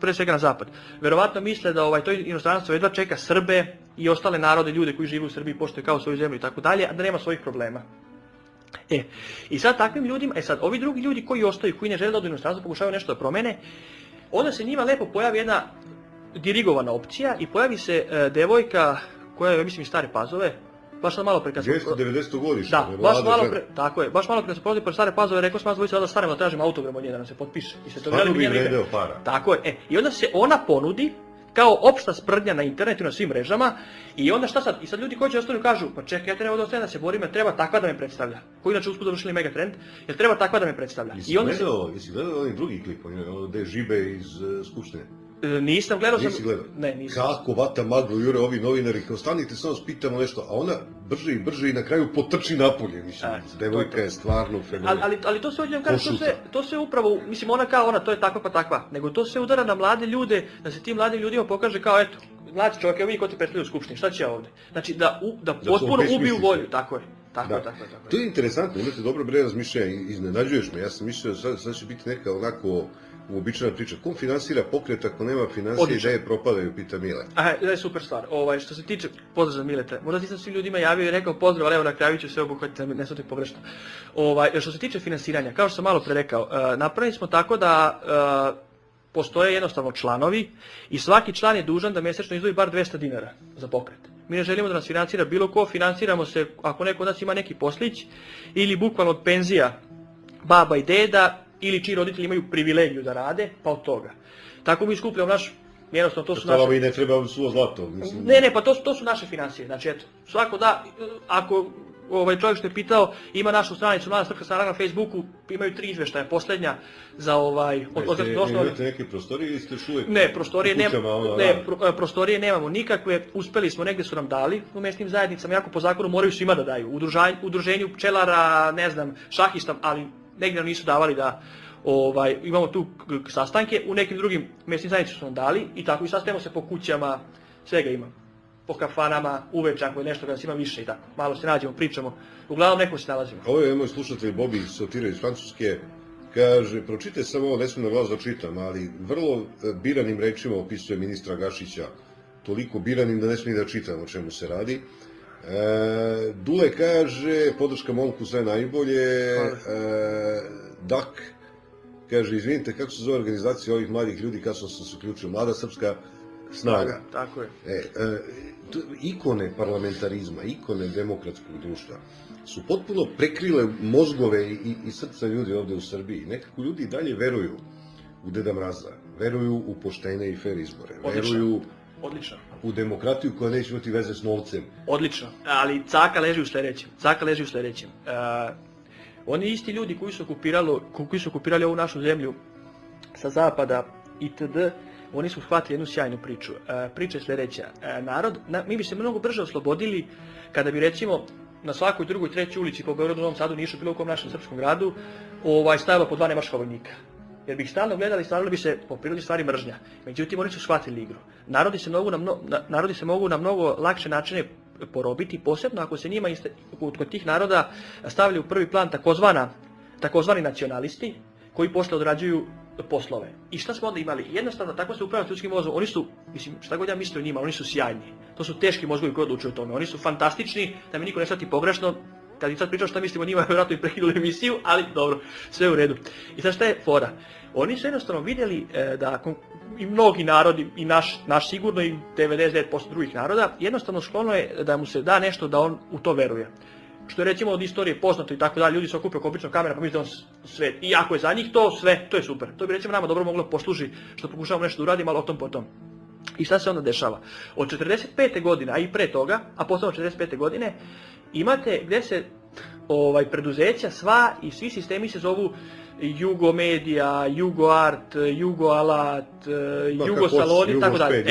pre svega na zapad, verovatno misle da to inostranstvo jedva čeka Srbe i ostale narode, ljude koji žive u Srbiji, poštuju kao svoju zemlju i tako dalje, a da nema svojih problema. I sad takvim ljudima, ovi drugi ljudi koji ostaju, koji ne žele da odu u inostranstvo, pokušavaju nešto da promene, onda se njima lepo pojavi jedna dirigovana opcija i pojavi se devojka koja je, mislim, iz Stare Pazove, baš sad malo pre kad smo... 290. godište. Da, baš malo pre, tako je, baš malo pre kad smo prolazili pre Stare Pazove, rekao sam dvojica da stanemo da tražimo autogram od nje da nam se potpiše. Stvarno bi vredeo para. Tako je, i onda se ona ponudi kao opšta sprdnja na internetu, na svim mrežama, i onda šta sad? I sad ljudi koji će ostanu kažu, pa čekaj, ja treba da ostajem da se borim, jer treba takva da me predstavlja. Koji inače usput završili Megatrend, jer treba takva da me predstavlja. Jesi gledao onaj drugi klip, gde žibe iz Skupštine? Nisam gledao. Nisi gledao? Ne, nisam. Kako vata maglu jure ovi novinari, kao stanite samo spitamo nešto, a ona brže i na kraju potrči napolje, mislim, devojka je stvarno fenomen. Ali to sve odljam kažem, to sve upravo, mislim, ona kao ona, to je takva pa takva, nego to sve udara na mlade ljude, da se tim mladim ljudima pokaže kao, eto, mladi čovjek, evo vidi ko ti predstavlja u skupštini, šta će ja ovde? Znači, da potpuno ubiju volju, tako je. Tako. To je interesantno, imate dobro bre razmišljanja, iznenađuješ me, ja sam mislio sad će biti neka onako uobičajena priča. Kom finansira pokret ako nema financije, ideje propadaju, pita Mile. Da je super stvar. Što se tiče, pozdrav za Mileta, možda nisam svim ljudima javio i rekao pozdrav, ali evo na kraju ću sve obuhvatiti, ne shvatite pogrešno. Što se tiče finansiranja, kao što sam malo pre rekao, napravili smo tako da postoje jednostavno članovi i svaki član je dužan da mjesečno izdvoji bar 200 dinara za pokret. Mi ne želimo da nas financira bilo ko, financiramo se ako neko od nas ima neki poslić ili bukvalno od penzija baba i deda ili čiji roditelji imaju privilegiju da rade, pa od toga. Tako mi skupljamo naš, jednostavno to su naše... Stava i ne treba suvo zlato, mislim. Ne, pa to su naše financije, znači eto, svako da, ako čovjek što je pitao, ima našu stranicu, Mlada srpska strana na Facebooku, imaju 3 izveštaja, posljednja za Imate neke prostorije ili ste još uvijek? Ne, prostorije nemamo nikakve, uspeli smo, negdje su nam dali u mjesnim zajednicama, jako po zakonu moraju svima da daju, udruženju pčelara, ne znam, šahista, ali negdje nam nisu davali da imamo tu sastanke, u nekim drugim mjesnim zajednicama su nam dali i tako i sastajemo se po kućama, svega ima. Po kafanama, uveče ako je nešto kada se ima više i tako. Malo se nađemo, pričamo, uglavnom neko se nalazimo. Ovo je moj slušatelj Bobi Sotira iz Francuske, kaže, pročitaj samo ovo, ne smijem na glas da čitam, ali vrlo biranim rečima opisuje ministra Gašića, toliko biranim da ne smijem da čitam o čemu se radi. Dule kaže, podrška momku sve najbolje, Dak kaže, izvinite, kako se zove organizacija ovih mladih ljudi kad sam se uključio, Mlada srpska snaga. Tako je. Ikone parlamentarizma, ikone demokratskog društva su potpuno prekrile mozgove i srca ljudi ovde u Srbiji. Nekako ljudi dalje veruju u Deda Mraza, veruju u poštene i fer izbore, veruju u demokratiju koja neće imati veze s novcem. Odlično, ali caka leži u sljedećem. Oni isti ljudi koji su okupirali ovu našu zemlju sa zapada itd., oni su shvatili jednu sjajnu priču. Priča je sljedeća. Mi bi se mnogo brže oslobodili kada bi recimo na svakoj drugoj, trećoj ulici po Beogradu, Novom Sadu, Nišu, bilo kom našem srpskom gradu, stajalo po 2 nemačka vojnika. Jer bi ih stalno gledali i stvarno bi se po prirodi stvari mržnja. Međutim, oni su shvatili igru. Narodi se mogu na mnogo lakše načine porobiti, posebno ako se njima kod tih naroda stavljaju u prvi plan takozvani nacionalisti koji posle odrađuju poslove. I šta smo onda imali? Jednostavno, tako se upravljaju ljudskim mozgom. Oni su, mislim, šta god ja mislim o njima, oni su sjajni. To su teški mozgovi koji odlučuju o tome. Oni su fantastični, da mi niko ne shvati pogrešno. kad bi sad pričao šta mislimo o njima, vjerojatno i prekinuli emisiju, ali dobro, sve u redu. I sad šta je fora? Oni su jednostavno vidjeli da i mnogi narodi, i naš sigurno i 99% drugih naroda, jednostavno sklono je da mu se da nešto da on u to veruje. Što je recimo od istorije poznato i tako dalje, ljudi se okupe oko običnog kamera pa misle da on sve, i ako je za njih to sve, to je super. To bi recimo nama dobro moglo posluži što pokušavamo nešto da uradimo, ali o tom potom. I šta se onda dešava? Od 45. godine, a i pre toga, a posebno 45. godine, imate gdje se preduzeća sva i svi sistemi se zovu Jugomedija, Jugoart, Jugoalat, Jugosaloni, tako dalje.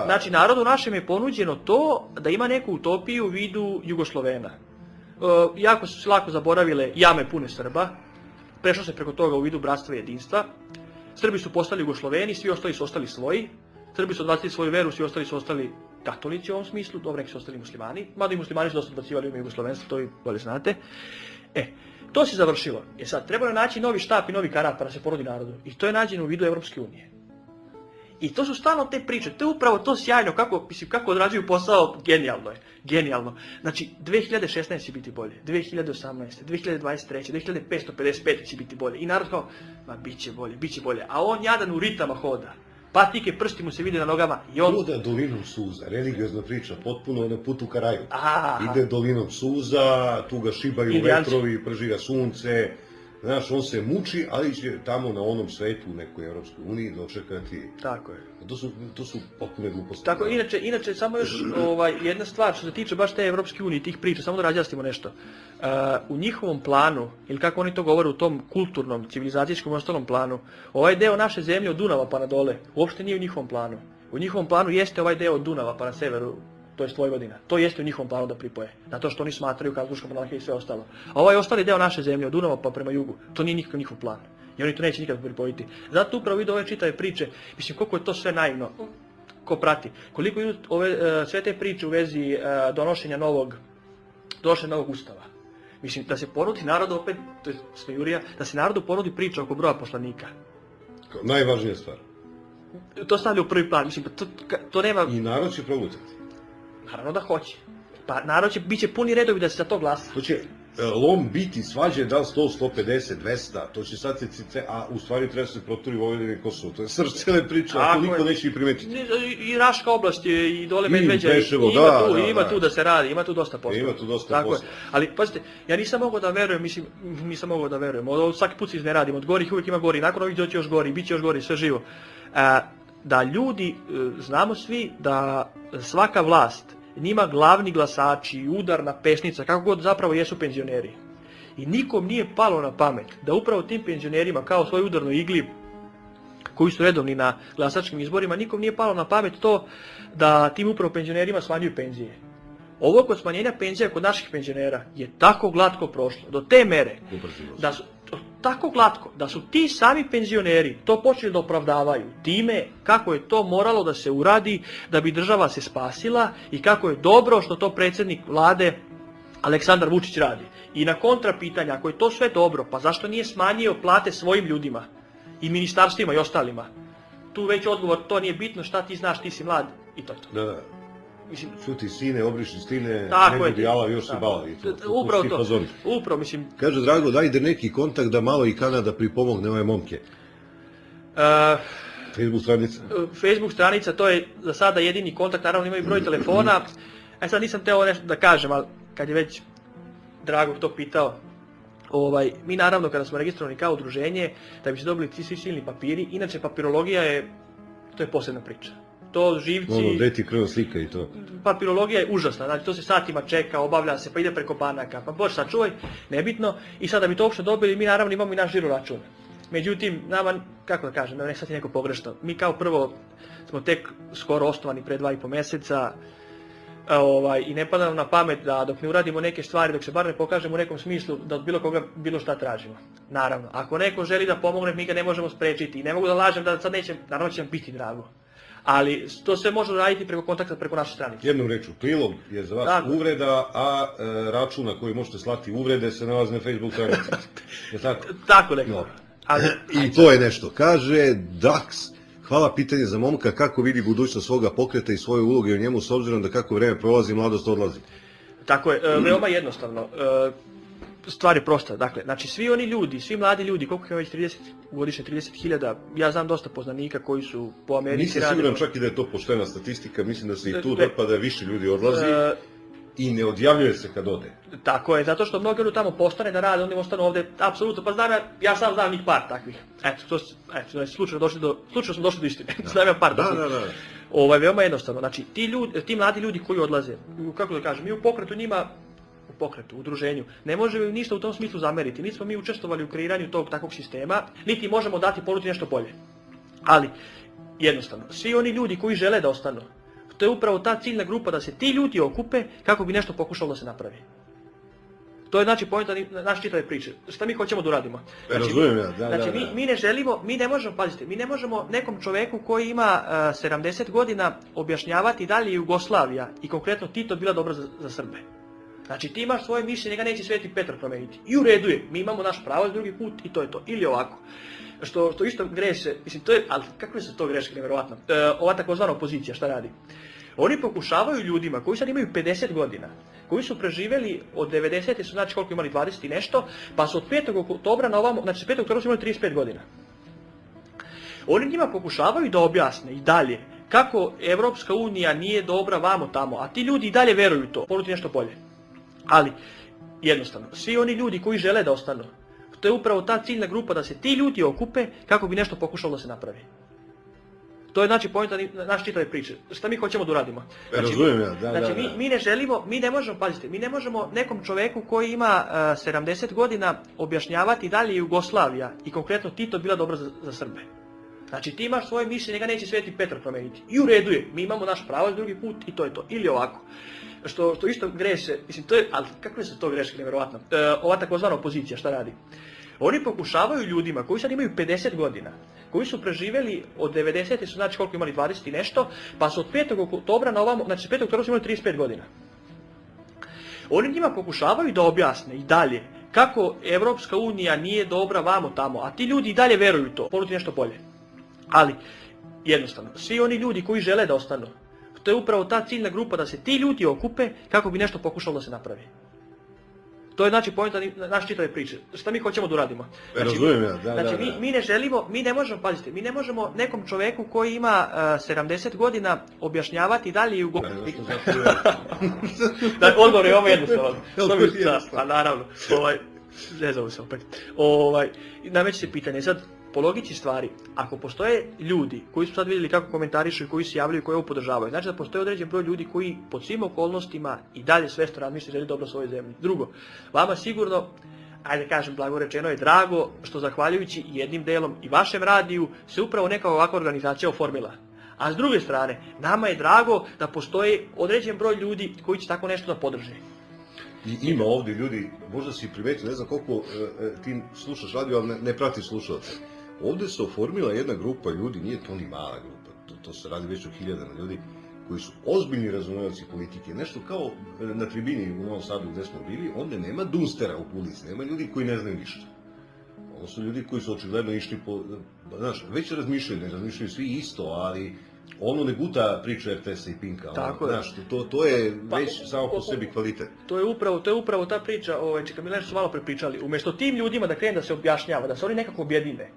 Znači, narodu našem je ponuđeno to da ima neku utopiju u vidu Jugoslovena. Jako su se lako zaboravile jame pune Srba, prešlo se preko toga u vidu bratstva i jedinstva. Srbi su postali Jugosloveni, svi ostali su ostali svoji. Srbi su odbacili svoju veru, svi ostali su ostali katolici u ovom smislu, dobro, neki su ostali muslimani, mada i muslimani su dosta odbacivali ime Jugoslovenstva, to vi bolje znate. To se završilo. Sad, trebalo je naći novi štap i novi karat pa da se porodi narodu. I to je nađeno u vidu Evropske unije. I to su stalno te priče, to je upravo to sjajno, kako odrađuju posao, genijalno. Znači, 2016 će biti bolje, 2018, 2023, 2555 će biti bolje. I narod kao, ma bit će bolje. A on jadan u ritama hoda. Patike, prsti mu se vide na nogama i on... Hoda dolinom suza, religiozna priča, potpuno na putu ka raju. Ide dolinom suza, tu ga šibaju vetrovi, prži ga sunce. Znaš, on se muči, ali će tamo na onom svetu u nekoj Evropskoj uniji dočekati... Tako je. To su potpune gluposti. Tako, inače, samo još jedna stvar što se tiče baš te Evropske unije, tih priča, samo da razjasnimo nešto. U njihovom planu, ili kako oni to govore u tom kulturnom, civilizacijskom i ostalom planu, ovaj deo naše zemlje od Dunava pa na dole, uopšte nije u njihovom planu. U njihovom planu jeste ovaj deo od Dunava pa na severu, to je Vojvodina. To jeste u njihovom planu da pripoje. Zato što oni smatraju Habsburška monarhija i sve ostalo. A ovaj ostali deo naše zemlje od Dunava pa prema jugu, to nije nikakav njihov plan. I oni to neće nikad pripojiti. Zato upravo vide ove čitave priče, mislim koliko je to sve naivno, ko prati, koliko idu sve te priče u vezi donošenja novog ustava. Mislim, da se porodi narodu opet, to je smejurija, da se narodu porodi priča oko broja poslanika. Najvažnija stvar. To stavlja u prvi plan, mislim, to nema... I narod će progutati. Naravno da hoće. Pa narod će, bit će puni redovi da se za to glasa. To će lom biti svađe, da li 100, 150, 200, to će sad se, a u stvari treba se proturi Vojvodina i Kosovo. To je srž cele priče, a to niko neće i primetiti. I Raška oblast je i dole Medveđa, ima tu da se radi, ima tu dosta posla. Ima tu dosta posla. Ali, pazite, ja nisam mogao da verujem, svaki put se izneradim, od gorih uvijek ima gori, nakon ovih doći još gori, bit će još gori, sve živo. Da ljudi, znamo svi da svaka vlast, njima glavni glasači, udarna pesnica, kako god zapravo jesu penzioneri. I nikom nije palo na pamet da upravo tim penzionerima, kao svoj udarnoj igli, koji su redovni na glasačkim izborima, nikom nije palo na pamet to da tim upravo penzionerima smanjuju penzije. Ovo kod smanjenja penzija kod naših penzionera je tako glatko prošlo, do te mere, tako glatko, da su ti sami penzioneri to počeli da opravdavaju time kako je to moralo da se uradi da bi država se spasila i kako je dobro što to predsjednik vlade Aleksandar Vučić radi. I na kontra pitanja, ako je to sve dobro, pa zašto nije smanjio plate svojim ljudima i ministarstvima i ostalima? Tu već odgovor, to nije bitno, šta ti znaš, ti si mlad i to je to. Da. Čuti sine, obriši stine, ne budi ala, još se bala. Upravo, mislim... Kaže, Drago, dajde neki kontakt da malo i Kanada pripomogne ove momke. Facebook stranica? Facebook stranica, to je za sada jedini kontakt, naravno imaju broj telefona. Sad nisam teo nešto da kažem, ali kad je već Drago to pitao, mi naravno kada smo registrovani kao udruženje, da bi se dobili svi silni papiri, inače papirologija to je posebna priča. To živci... Gde ti krvna slika i to? Papirologija je užasna, znači to se satima čeka, obavlja se, pa ide preko banaka, pa bože sačuvaj, nebitno. I sad da bi to uopšte dobili, mi naravno imamo i naš žiro račun. Međutim, nama, kako da kažem, da ne sad je neko pogrešno, mi kao prvo smo tek skoro osnovani pre 2,5 mjeseca i ne pada nam na pamet da dok ne uradimo neke stvari, dok se bar ne pokažemo u nekom smislu da od bilo koga bilo šta tražimo. Naravno, ako neko želi da pomogne, mi ga ne možemo sprečiti i ne mogu da lažem da sad neće, naravno će nam biti drago. Ali to sve može raditi preko kontakta, preko naše stranice. Jednom reču, prilog je za vas uvreda, a račun na koji možete slati uvrede se nalazi na Facebook stranici. Je tako? Tako nekako. I to je nešto. Kaže Dax, hvala pitanje za momka, kako vidi budućnost svoga pokreta i svoje uloge u njemu s obzirom da kako vreme prolazi, mladost odlazi. Tako je, veoma jednostavno. Stvar je prosta, dakle, znači svi oni ljudi, svi mladi ljudi, koliko ima već 30 godišnje, 30.000, ja znam dosta poznanika koji su po Americi Nisam radili. siguran čak i da je to poštena statistika, mislim da se i tu dopada da više ljudi odlazi i ne odjavljuje se kad ode. Tako je, zato što mnogi oni tamo postane da rade, oni ostanu ovde, apsolutno, pa znam ja sam znam njih par takvih. Eto, slučajno smo došli do istine, znam ja par takvih. Da. Veoma jednostavno, znači ti mladi ljudi koji odlaze, kako da kažem, mi u pokretu njima, u udruženju, ne možemo im ništa u tom smislu zameriti, nismo mi učestvovali u kreiranju tog takvog sistema, niti možemo ponuditi nešto bolje. Ali, jednostavno, svi oni ljudi koji žele da ostanu, to je upravo ta ciljna grupa da se ti ljudi okupe kako bi nešto pokušalo da se napravi. To je znači poenta naše čitave priče. Šta mi hoćemo da uradimo? Razumijem ja, da. Znači, mi ne želimo, mi ne možemo, pazite, mi ne možemo nekom čoveku koji ima 70 godina objašnjavati da li je Jugoslavija i konkretno Tito bila dobra za Srbe. Znači ti imaš svoje mišljenje, njega neće Sveti Petar promeniti. I u redu je, mi imamo naš pravo drugi put i to je to. Ili ovako. Što isto greše, mislim, to je, ali kakve su to greške, nevjerovatno. Ova takozvana opozicija, šta radi? Oni pokušavaju ljudima koji sad imaju 50 godina, koji su preživjeli od 90. su znači koliko imali 20 i nešto, pa su od 5. oktobra na ovamo, znači 5. oktobra su imali 35 godina. Oni njima pokušavaju da objasne i dalje kako Evropska unija nije dobra vamo tamo, a ti ljudi i dalje veruju to, ponuditi nešto bolje. Ali, jednostavno, svi oni ljudi koji žele da ostanu, to je upravo ta ciljna grupa da se ti ljudi okupe kako bi nešto pokušalo da se napravi. To je znači poenta naše čitave priče. Šta mi hoćemo da uradimo? Razumijem ja, da. Znači, mi ne želimo, mi ne možemo, pazite, mi ne možemo nekom čoveku koji ima 70 godina objašnjavati da li je Jugoslavija i konkretno Tito bila dobra za Srbe. Znači ti imaš svoje mišljenje, njega neće Sveti Petar promeniti. I u redu je, mi imamo naš pravo drugi put i to je to. Ili ovako. Što isto greše, mislim, to je, ali kakve su to greške, nevjerovatno. Ova takozvana opozicija, šta radi? Oni pokušavaju ljudima koji sad imaju 50 godina, koji su preživjeli od 90. su znači koliko imali 20 i nešto, pa su od 5. oktobra na ovamo, znači 5. oktobra su imali 35 godina. Oni njima pokušavaju da objasne i dalje kako Evropska unija nije dobra vamo tamo, a ti ljudi i dalje veruju to, ponuditi nešto bolje. Ali, jednostavno, svi oni ljudi koji žele da ostanu, to je upravo ta ciljna grupa da se ti ljudi okupe kako bi nešto pokušalo da se napravi. To je znači poenta naše čitave priče. Šta mi hoćemo da uradimo? Razumijem ja, da. Znači mi ne želimo, mi ne možemo, pazite, mi ne možemo nekom čoveku koji ima 70 godina objašnjavati da li je odgovor je ovo jednostavno. Pa naravno, ne zove se opet. Nameće se pitanje, sad, po logici stvari, ako postoje ljudi koji su sad vidjeli kako komentarišu i koji se javljaju i koji ovo podržavaju, znači da postoje određen broj ljudi koji pod svim okolnostima i dalje sve što razmišljaju želi dobro svojoj zemlji. Drugo, vama sigurno, ajde kažem blago rečeno, je drago što zahvaljujući jednim delom i vašem radiju se upravo neka ovakva organizacija oformila. A s druge strane, nama je drago da postoji određen broj ljudi koji će tako nešto da podrže. I ima ovdje ljudi, možda si primetio, ne znam koliko ti slušaš radio, ali ne pratiš slušalce. Ovdje se oformila jedna grupa ljudi, nije to ni mala grupa, to se radi već o hiljadama ljudi, koji su ozbiljni razumevci politike. Nešto kao na tribini u Novom Sadu gdje smo bili, ovdje nema dunstera u ulici, nema ljudi koji ne znaju ništa. Ovo su ljudi koji su očigledno išli po, znaš, već razmišljaju, ne razmišljaju svi isto, ali ono ne guta priča RTS-a i Pinka, znaš, to je već samo po sebi kvalitet. To je upravo ta priča, čeka mi nešto su malo prepričali, umjesto tim ljudima da krene da se objašnjava, da se oni nekako objedine,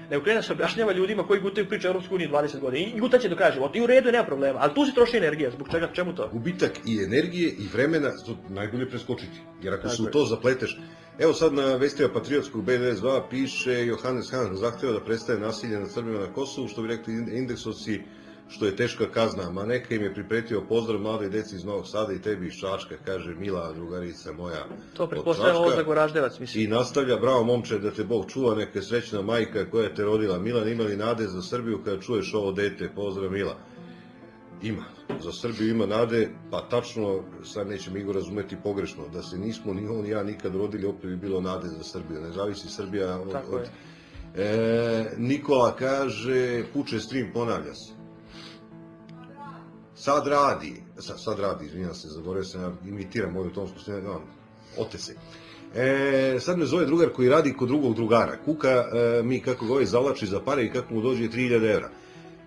nego krene da se objašnjava ljudima koji gutaju priču o Europskoj uniji 20 godina i gutaće do kraja života i u redu je, nema problema, ali tu se troši energija, zbog čega, čemu to? Gubitak i energije i vremena su najbolje preskočiti, jer ako se u to zapleteš, evo sad na vestima Patriotskog B92 piše Johannes Hahn zahtjeva da prestaje nasilje nad Srbima na Kosovu, što bi rekli indeksovci, što je teška kazna, ma neka im je pripretio pozdrav mladoj deci iz Novog Sada i tebi iz Čačka, kaže Mila, drugarica moja. To pretpostavljam ovo za Goraždevac, mislim. I nastavlja, bravo momče, da te Bog čuva, neka je srećna majka koja te rodila. Milan, ima li nade za Srbiju kada čuješ ovo dete? Pozdrav Mila. Ima, za Srbiju ima nade, pa tačno, sad neće mi Igor razumeti pogrešno, da se nismo ni on ni ja nikad rodili, opet bi bilo nade za Srbiju. Ne zavisi Srbija od... Nikola kaže, puče stream, ponavlja se. Sad radi, izvinjam se, zaboravio sam, ja imitiram moju tonsku snimku, ote se. Sad me zove drugar koji radi kod drugog drugara, kuka mi kako ga ovaj zavlači za pare i kako mu dođe 3000 evra.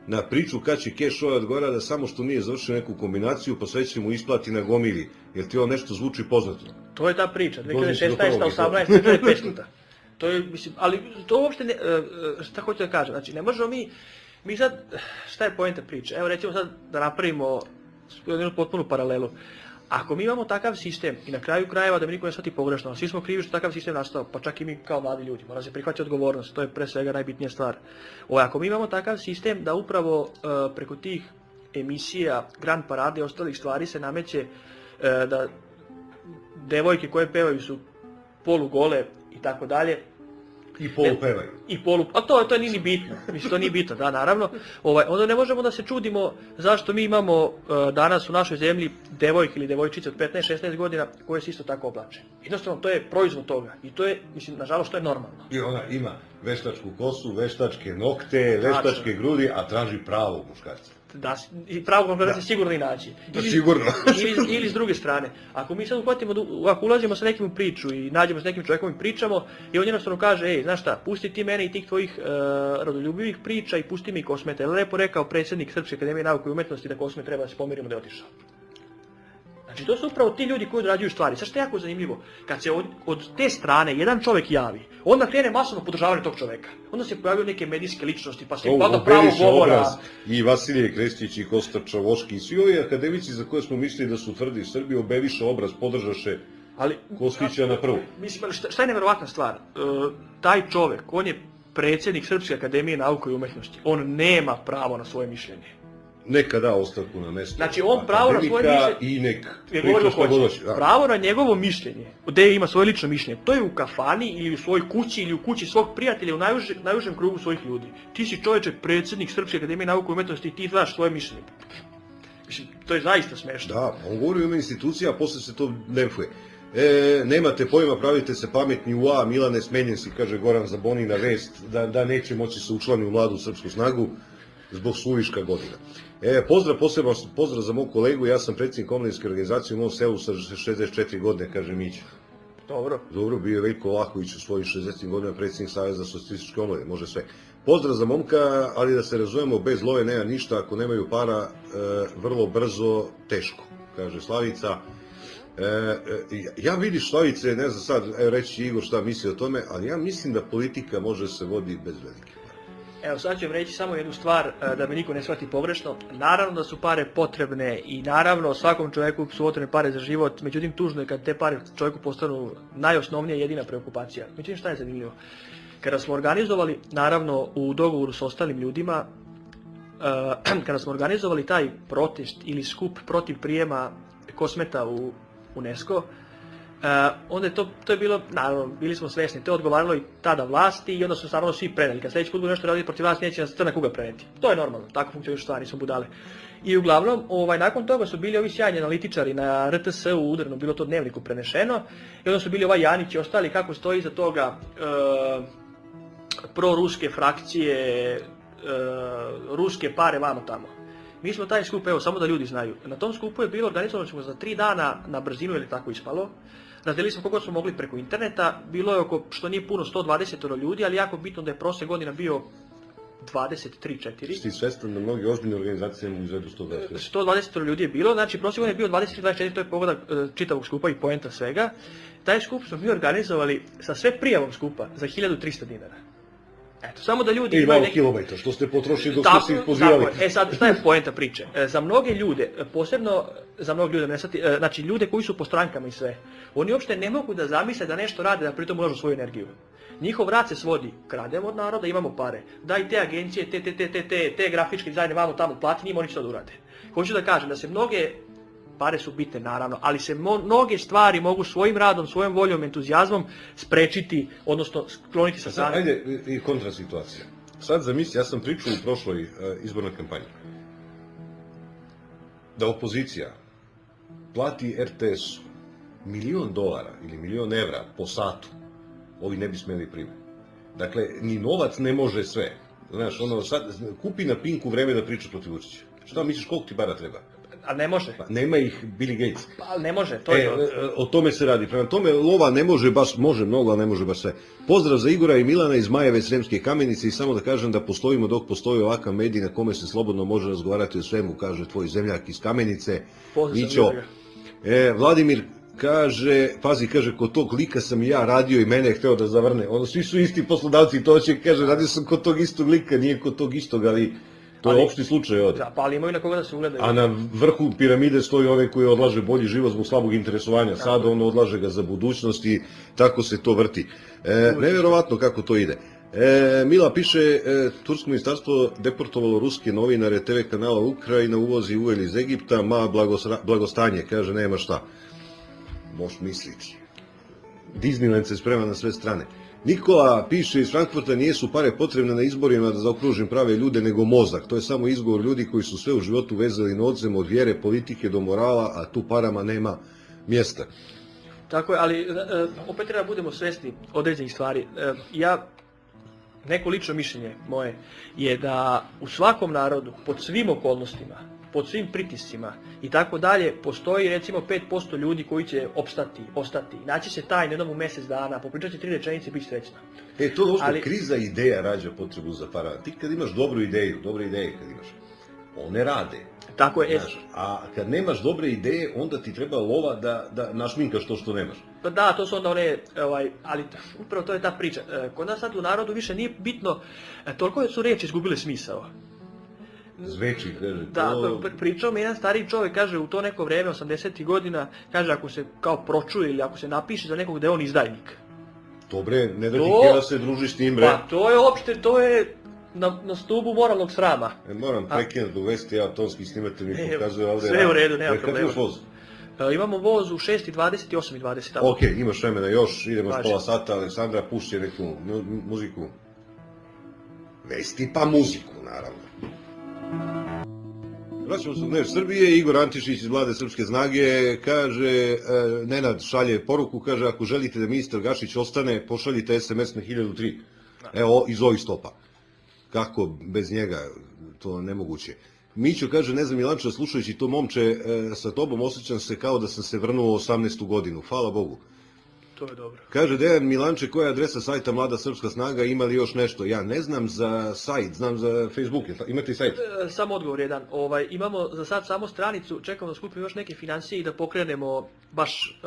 na priču kad će keš odgovara da samo što nije završio neku kombinaciju, pa sve će mu isplati na gomili. Jer ti ovo nešto zvuči poznato? To je ta priča, 2016. 18. to je 5 puta. To je, mislim, ali to uopšte ne, šta hoću da kažem, znači ne možemo mi sad, šta je poenta priče? Evo recimo sad da napravimo jednu potpunu paralelu. Ako mi imamo takav sistem i na kraju krajeva da mi niko ne shvati pogrešno, svi smo krivi što takav sistem nastao, pa čak i mi kao mladi ljudi, mora se prihvatiti odgovornost, to je pre svega najbitnija stvar. Ako mi imamo takav sistem da upravo preko tih emisija, Grand Parade i ostalih stvari se nameće da devojke koje pevaju su polugole i tako dalje, i polupevaju. A to nije ni bitno. Mislim, to nije bitno, da, naravno. Onda ne možemo da se čudimo zašto mi imamo danas u našoj zemlji devojke ili devojčice od 15-16 godina koje se isto tako oblače. Jednostavno, to je proizvod toga. I to je, mislim, nažalost, to je normalno. I ona ima veštačku kosu, veštačke nokte, veštačke grudi, a traži pravog muškarca. Da, i pravo konkurencije sigurno i naći. Sigurno. Ili s druge strane. Ako mi sad uhvatimo, ako ulazimo sa nekim u priču i nađemo s nekim čovjekom i pričamo i on jednostavno kaže, ej, znaš šta, pusti ti mene i tih tvojih rodoljubivih priča i pusti mi Kosmeta. Jer lepo rekao predsjednik Srpske akademije nauke i umetnosti da Kosmet treba da se pomirimo da je otišao. Znači to su upravo ti ljudi koji odrađuju stvari. Sad što je jako zanimljivo, kad se od te strane jedan čovjek javi, onda krene masovno podržavanje tog čovjeka. Onda se pojavljaju neke medijske ličnosti, pa se pada pravo govora. I Vasilije Krestić i Kosta Čavoški i svi ovi akademici za koje smo mislili da su tvrdi Srbiji obeviše obraz, podržaše Kostića na prvu. Mislim, ali šta je nevjerovatna stvar? Taj čovjek, on je predsjednik Srpske akademije nauke i umetnosti. On nema pravo na svoje mišljenje. Neka da ostavku na mesto. Znači on pravo na svoje mišljenje i nek priča što god hoće. Pravo na njegovo mišljenje, gde ima svoje lično mišljenje, to je u kafani ili u svojoj kući ili u kući svog prijatelja u najužem krugu svojih ljudi. Ti si čovječe predsjednik Srpske akademije nauke i umetnosti i ti znaš svoje mišljenje. Mislim, to je zaista smešno. Da, on govori o ime institucija, a posle se to nerfuje. Nemate pojma, pravite se pametni u A, Milane, smenjen si, kaže Goran Zaboni na vest, da neće moći se učlani u mladu srpsku snagu zbog suviška godina. Poseban pozdrav za mog kolegu, ja sam predsjednik omladinske organizacije u mom selu sa 64 godine, kaže Mića. Dobro, bio je Veljko Vlahović u svojih 60 godina predsjednik Saveza socijalističke omladine, može sve. Pozdrav za momka, ali da se razumemo, bez love nema ništa, ako nemaju para, vrlo brzo, teško, kaže Slavica. Ja vidiš, Slavice, ne znam sad, reći Igor šta misli o tome, ali ja mislim da politika može se vodi bez velike. Evo sad ću vam reći samo jednu stvar da me niko ne shvati pogrešno. Naravno da su pare potrebne i naravno svakom čovjeku su potrebne pare za život, međutim tužno je kad te pare čovjeku postanu najosnovnija jedina preokupacija. Međutim šta je zanimljivo? Kada smo organizovali, naravno u dogovoru s ostalim ljudima, kada smo organizovali taj protest ili skup protiv prijema Kosmeta u UNESCO, onda je to je bilo, naravno, bili smo svjesni, to je odgovaralo i tada vlasti i onda su naravno svi preneli. Kad sljedeći put budu nešto radili protiv vas, neće nas crna kuga preneti. To je normalno, tako funkcionišu stvari, nismo budale. I uglavnom, nakon toga su bili ovi sjajni analitičari na RTS-u udarno, bilo to Dnevniku prenešeno, i onda su bili Janić i ostali kako stoji iza toga proruske frakcije, ruske pare vamo tamo. Mi smo taj skup, evo, samo da ljudi znaju, na tom skupu je bilo organizovano ćemo za 3 dana na brzinu, ili tako ispalo. Razdelili smo koliko smo mogli preko interneta, bilo je oko, što nije puno, 120 ljudi, ali jako bitno da je prosjek godina bio 23-4. Sti svestan da mnogi ozbiljne organizacije ne mogu izvedu 120. 120 ljudi je bilo, znači prosjek godina je bio 23-24, to je pogoda čitavog skupa i poenta svega. Taj skup smo mi organizovali sa sve prijavom skupa za 1300 dinara. Eto, samo da ljudi imaju neki kilobajta, što ste potrošili dok ste se pozivali. Sad, šta je poenta priče? Za mnoge ljude, posebno za mnoge ljude, znači ljude koji su po strankama i sve, oni uopšte ne mogu da zamisle da nešto rade, da pritom ulažu svoju energiju. Njihov rad se svodi, krademo od naroda, imamo pare. Daj te agencije, te grafičke dizajne, vamo tamo plati, njima oni će to da urade. Hoću da kažem da se mnoge, pare su bitne naravno, ali se mnoge stvari mogu svojim radom, svojom voljom, entuzijazmom sprečiti, odnosno skloniti sa strane. Ajde i kontrasituacija. Sad zamisli, ja sam pričao u prošloj izbornoj kampanji, da opozicija plati RTS-u $1.000.000 ili $1.000.000 po satu, ovi ne bi smeli primiti. Dakle, ni novac ne može sve. Znaš, sad kupi na Pinku vreme da priča protiv Vučića. Šta misliš, koliko ti para treba? a ne može. Pa nema ih Billy Gates. Pa ne može, to je to. O tome se radi. Prema tome, lova ne može baš, može mnogo, ali ne može baš sve. Pozdrav za Igora i Milana iz Majeve Sremske Kamenice i samo da kažem da postojimo dok postoji ovakav medij na kome se slobodno može razgovarati o svemu, kaže tvoj zemljak iz Kamenice. Pozdrav. Vladimir kaže, pazi, kaže, kod tog lika sam i ja radio i mene je hteo da zavrne. Ono, svi su isti poslodavci, to će, kaže, radio sam kod tog istog lika, nije kod tog istog, ali to je opšti slučaj ovdje. Da, pa ali imaju na koga da se ugledaju. A na vrhu piramide stoji onaj koji odlaže bolji život zbog slabog interesovanja. Sada on odlaže ga za budućnost i tako se to vrti. Nevjerovatno kako to ide. Mila piše, Tursko ministarstvo deportovalo ruske novinare TV kanala Ukrajina, uvozi uvelj iz Egipta, blagostanje, kaže, nema šta. Možeš misliti. Disneyland se sprema na sve strane. Nikola piše iz Frankfurta, nijesu pare potrebne na izborima da zaokružim prave ljude, nego mozak. To je samo izgovor ljudi koji su sve u životu vezali novcem od vjere, politike do morala, a tu parama nema mjesta. Tako je, ali opet treba budemo svjesni određenih stvari. Neko lično mišljenje moje je da u svakom narodu, pod svim okolnostima, pod svim pritiscima i tako dalje, postoji recimo 5% ljudi koji će ostati. Naći se taj na jednom u mjesec dana, popričat će 3 rečenice i biti srećna. To je ošto kriza ideja rađa potrebu za para. Ti kad imaš dobru ideju, dobre ideje kad imaš, one rade. Tako je. A kad nemaš dobre ideje, onda ti treba lova da našminkaš to što nemaš. Da, to su onda one, ali upravo to je ta priča. Kod nas sad u narodu više nije bitno, toliko su riječi izgubile smisao. Zveči, kaže. Da, pričao mi jedan stariji čovjek, kaže, u to neko vrijeme, 80. godina, kaže, ako se kao pročuje ili ako se napiše za nekog da je on izdajnik. Dobre, ne da ti htjela se družiš s njim, bre. Pa to je uopšte, to je na stubu moralnog srama. Moram prekinuti uvesti, ja tonski snimatelj mi pokazuje ovdje. Sve u redu, nema problema. Kako voz? Imamo voz u 6:20 i 8:20. Ok, imaš vremena još, idemo s pola sata, Aleksandra, pušće neku muziku. Vesti pa muziku, naravno. Vraćamo se u Dnev Srbije, Igor Antišić iz Vlade Srpske snage kaže, Nenad šalje poruku, kaže, ako želite da ministar Gašić ostane, pošaljite SMS na 1003. Evo, iz ovih stopa. Kako bez njega, to nemoguće. Mićo kaže, ne znam Milanče, slušajući to momče, sa tobom osjećam se kao da sam se vrnuo u 18. godinu, hvala Bogu. To je dobro. Kaže Dejan Milanče, koja je adresa sajta Mlada Srpska snaga, ima li još nešto? Ja ne znam za sajt, znam za Facebook, imate i sajt? Samo odgovor jedan, imamo za sad samo stranicu, čekamo da skupimo još neke financije i da pokrenemo baš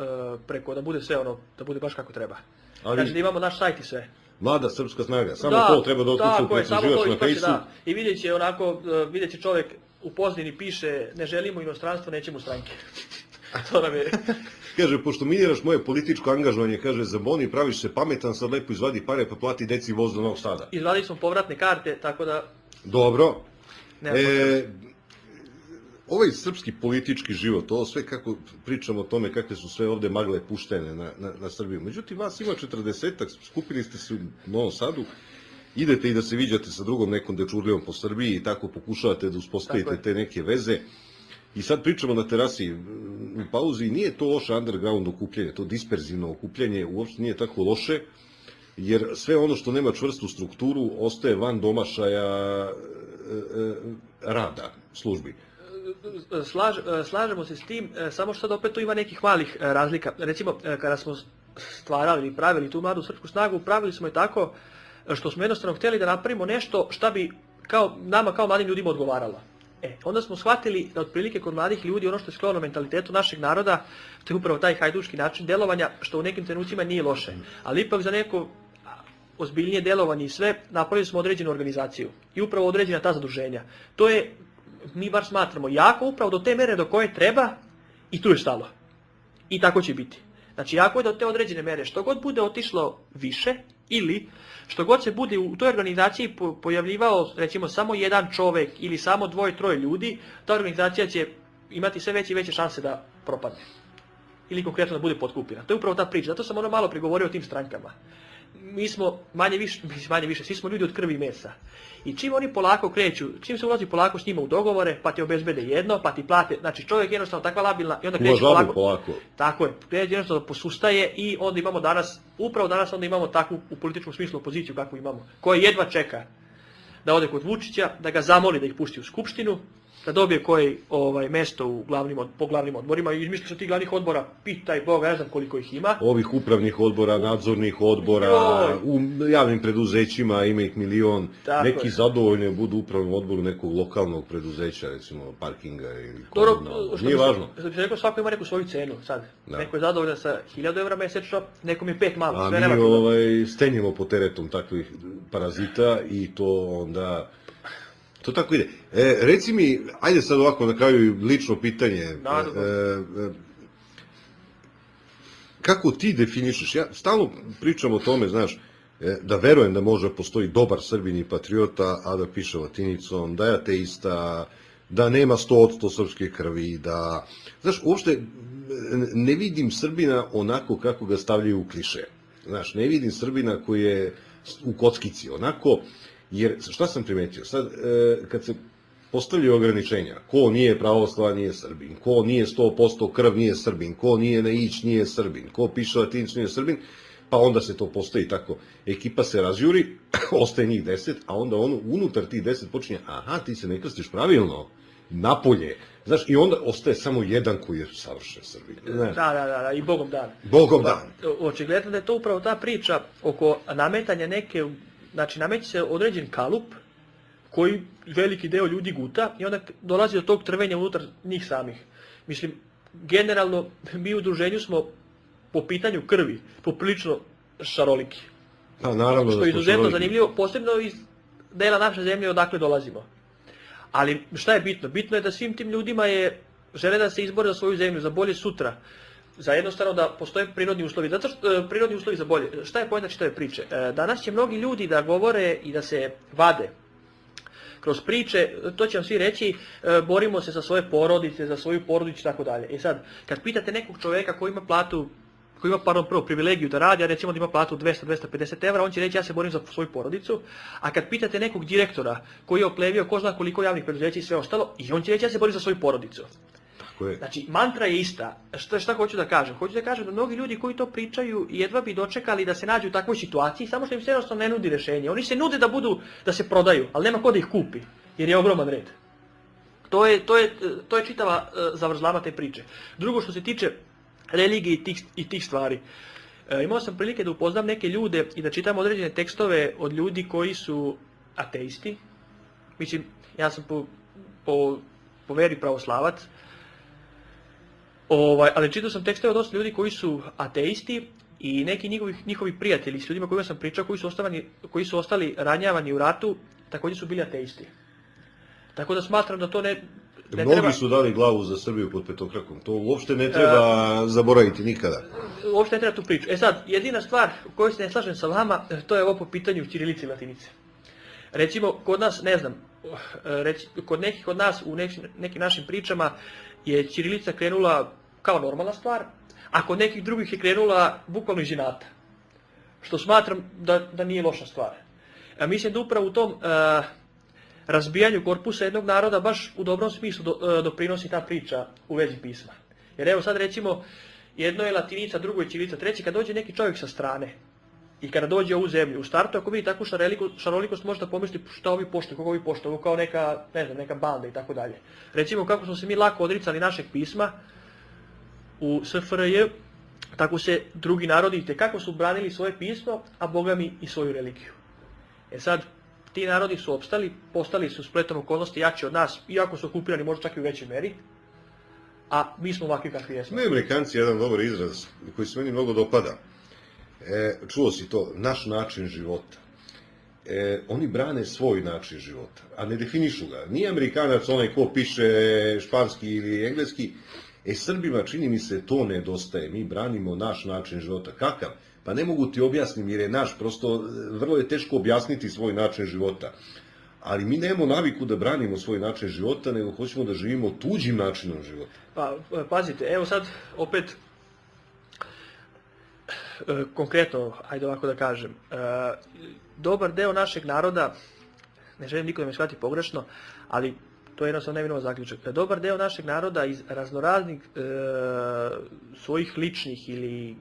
preko, da bude sve ono, da bude baš kako treba. Znači da imamo naš sajt i sve. Mlada Srpska snaga, samo to treba da otkucu pretraživač na fejsu. I vidjet će čovjek u pozadini piše, ne želimo inostranstvo, nećemo stranke. To nam je... Kaže, pošto miniraš moje političko angažovanje, kaže, zaboni, praviš se pametan, sad lepo izvadi pare pa plati deci voz do Novog Sada. Izvadili smo povratne karte, tako da... Dobro. Ovaj srpski politički život, ovo sve kako pričamo o tome, kakve su sve ovde magle puštene na Srbiju. Međutim, vas ima 40-ak, skupili ste se u Novom Sadu, idete i da se viđate sa drugom nekom dečurlijom po Srbiji i tako pokušavate da uspostavite te neke veze. I sad pričamo na terasi u pauzi, nije to loše underground okupljanje, to disperzivno okupljanje uopšte nije tako loše, jer sve ono što nema čvrstu strukturu ostaje van domašaja rada službi. Slažemo se s tim, samo što sad opet tu ima nekih malih razlika. Recimo, kada smo stvarali i pravili tu Mladu Srpsku snagu, pravili smo je tako što smo jednostavno htjeli da napravimo nešto šta bi nama kao mladim ljudima odgovaralo. Onda smo shvatili da otprilike kod mladih ljudi ono što je sklono mentalitetu našeg naroda, to je upravo taj hajduški način delovanja, što u nekim trenucima nije loše. Ali ipak za neko ozbiljnije delovanje i sve, napravili smo određenu organizaciju i upravo određena ta zaduženja. To je, mi bar smatramo, jako upravo do te mere do koje treba i tu je stalo. I tako će biti. Znači, jako je do te određene mere, što god bude otišlo više ili što god se bude u toj organizaciji pojavljivao, recimo, samo jedan čovjek ili samo 2-3 ljudi, ta organizacija će imati sve veće i veće šanse da propadne. Ili konkretno da bude potkupljena. To je upravo ta priča. Zato sam ono malo prigovorio o tim strankama. Mi smo manje više, svi smo ljudi od krvi i mesa. I čim oni polako kreću, čim se ulazi polako s njima u dogovore, pa ti obezbede jedno, pa ti plate, znači čovjek je jednostavno takva labilna i onda kreće polako. Tako je, kreće jednostavno posustaje i onda imamo upravo danas onda imamo takvu u političkom smislu opoziciju kakvu imamo, koja jedva čeka da ode kod Vučića, da ga zamoli da ih pusti u skupštinu da dobije koji mesto po glavnim odborima i izmišljaju se tih glavnih odbora, pitaj Boga, ne znam koliko ih ima. Ovih upravnih odbora, nadzornih odbora, u javnim preduzećima ima ih milion, neki zadovoljni budu u upravnom odboru nekog lokalnog preduzeća, recimo parkinga ili komunalnog, nije važno. Rekao, svako ima neku svoju cenu sad, neko je zadovoljan sa 1000 evra mesečno, nekom je 5 malo, sve nema. A mi stenjemo po teretom takvih parazita i to onda... To tako ide. Reci mi, ajde sad ovako na kraju lično pitanje. Kako ti definišeš? Ja stalno pričam o tome, znaš, da verujem da može postoji dobar Srbin i patriota, a da piše latinicom, da je ateista, da nema 100% srpske krvi, da... Znaš, uopšte ne vidim Srbina onako kako ga stavljaju u kliše. Znaš, ne vidim Srbina koji je u kockici, onako... Jer šta sam primetio, sad kad se postavljaju ograničenja, ko nije pravoslavan nije Srbin, ko nije 100% krv nije Srbin, ko nije na ić nije Srbin, ko piše latinicu nije Srbin, pa onda se to postavi tako, ekipa se razjuri, ostaje njih 10, a onda ono unutar tih 10 počinje, aha, ti se ne krstiš pravilno, napolje, znaš, i onda ostaje samo jedan koji je savršen Srbin. Da, i Bogom dan. Bogom dan. Očigledno da je to upravo ta priča oko nametanja neke... Znači, nameće se određen kalup koji veliki deo ljudi guta i onda dolazi do tog trvenja unutar njih samih. Mislim, generalno, mi u udruženju smo po pitanju krvi poprilično šaroliki. Pa, naravno što je izuzetno zanimljivo, posebno iz dela naše zemlje odakle dolazimo. Ali šta je bitno? Bitno je da svim tim ljudima žele da se izbore za svoju zemlju, za bolje sutra. Za jednostavno da postoje prirodni uslovi. Zato što prirodni uslovi za bolje. Šta je poenta čitave priče? Danas će mnogi ljudi da govore i da se vade kroz priče, to će vam svi reći, borimo se za svoje porodice, za svoju porodicu i tako dalje. I sad, kad pitate nekog čoveka koji ima platu, koji ima prvo privilegiju da radi, a recimo da ima platu 200-250 evra, on će reći ja se borim za svoju porodicu, a kad pitate nekog direktora koji je oplevio ko zna koliko javnih preduzeća i sve ostalo, i on će reći ja se borim za svoju porodicu. Znači, mantra je ista. Šta hoću da kažem? Hoću da kažem da mnogi ljudi koji to pričaju jedva bi dočekali da se nađu u takvoj situaciji, samo što im se jednostavno ne nudi rešenje. Oni se nude da se prodaju, ali nema ko da ih kupi, jer je ogroman red. To je čitava zavrzlama te priče. Drugo, što se tiče religije i tih stvari. Imao sam prilike da upoznam neke ljude i da čitam određene tekstove od ljudi koji su ateisti. Mislim, ja sam po veri pravoslavac, ali čitao sam tekstove od dosta ljudi koji su ateisti i neki njihovi prijatelji s ljudima kojima sam pričao koji su ostali ranjavani u ratu, također su bili ateisti. Tako da smatram da to ne treba... Mnogi su dali glavu za Srbiju pod petokrakom, to uopšte ne treba zaboraviti nikada. Uopšte ne treba tu priču. Sad, jedina stvar u kojoj se ne slažem sa vama, to je ovo po pitanju ćirilice i latinice. Recimo, kod nas, ne znam, kod nekih od nas u nekim našim pričama je ćirilica krenula kao normalna stvar, a kod nekih drugih je krenula bukvalno iz inata. Što smatram da nije loša stvar. Mislim da upravo u tom razbijanju korpusa jednog naroda baš u dobrom smislu doprinosi ta priča u vezi pisma. Jer evo sad recimo, jedno je latinica, drugo je ćirilica, treći, kad dođe neki čovjek sa strane i kada dođe u ovu zemlju, u startu ako vidi takvu šarolikost može da pomisli šta ovi poštuju, koga ovi poštuju, ovo kao neka, ne znam, neka banda i tako dalje. Recimo kako smo se mi lako odricali našeg pisma u SFRJ, tako se drugi narodi itekako su branili svoje pismo, a bogami i svoju religiju. Sad, ti narodi su opstali, postali su spletom okolnosti jači od nas, iako su okupirani možda čak i u većoj meri, a mi smo ovakvi kakvi jesmo. Imaju Amerikanci jedan dobar izraz koji se meni mnogo dopada. Čuo si to, naš način života. Oni brane svoj način života, a ne definišu ga. Nije Amerikanac onaj ko piše španski ili engleski. Srbima čini mi se to nedostaje. Mi branimo naš način života. Kakav? Pa ne mogu ti objasniti jer je naš, prosto vrlo je teško objasniti svoj način života. Ali mi nemamo naviku da branimo svoj način života, nego hoćemo da živimo tuđim načinom života. Pa, pazite, evo sad opet konkretno, ajde ovako da kažem, dobar deo našeg naroda, ne želim niko da me shvati pogrešno, ali to je jednostavno nevinova zaključak. Dobar deo našeg naroda iz raznoraznih svojih ličnih ili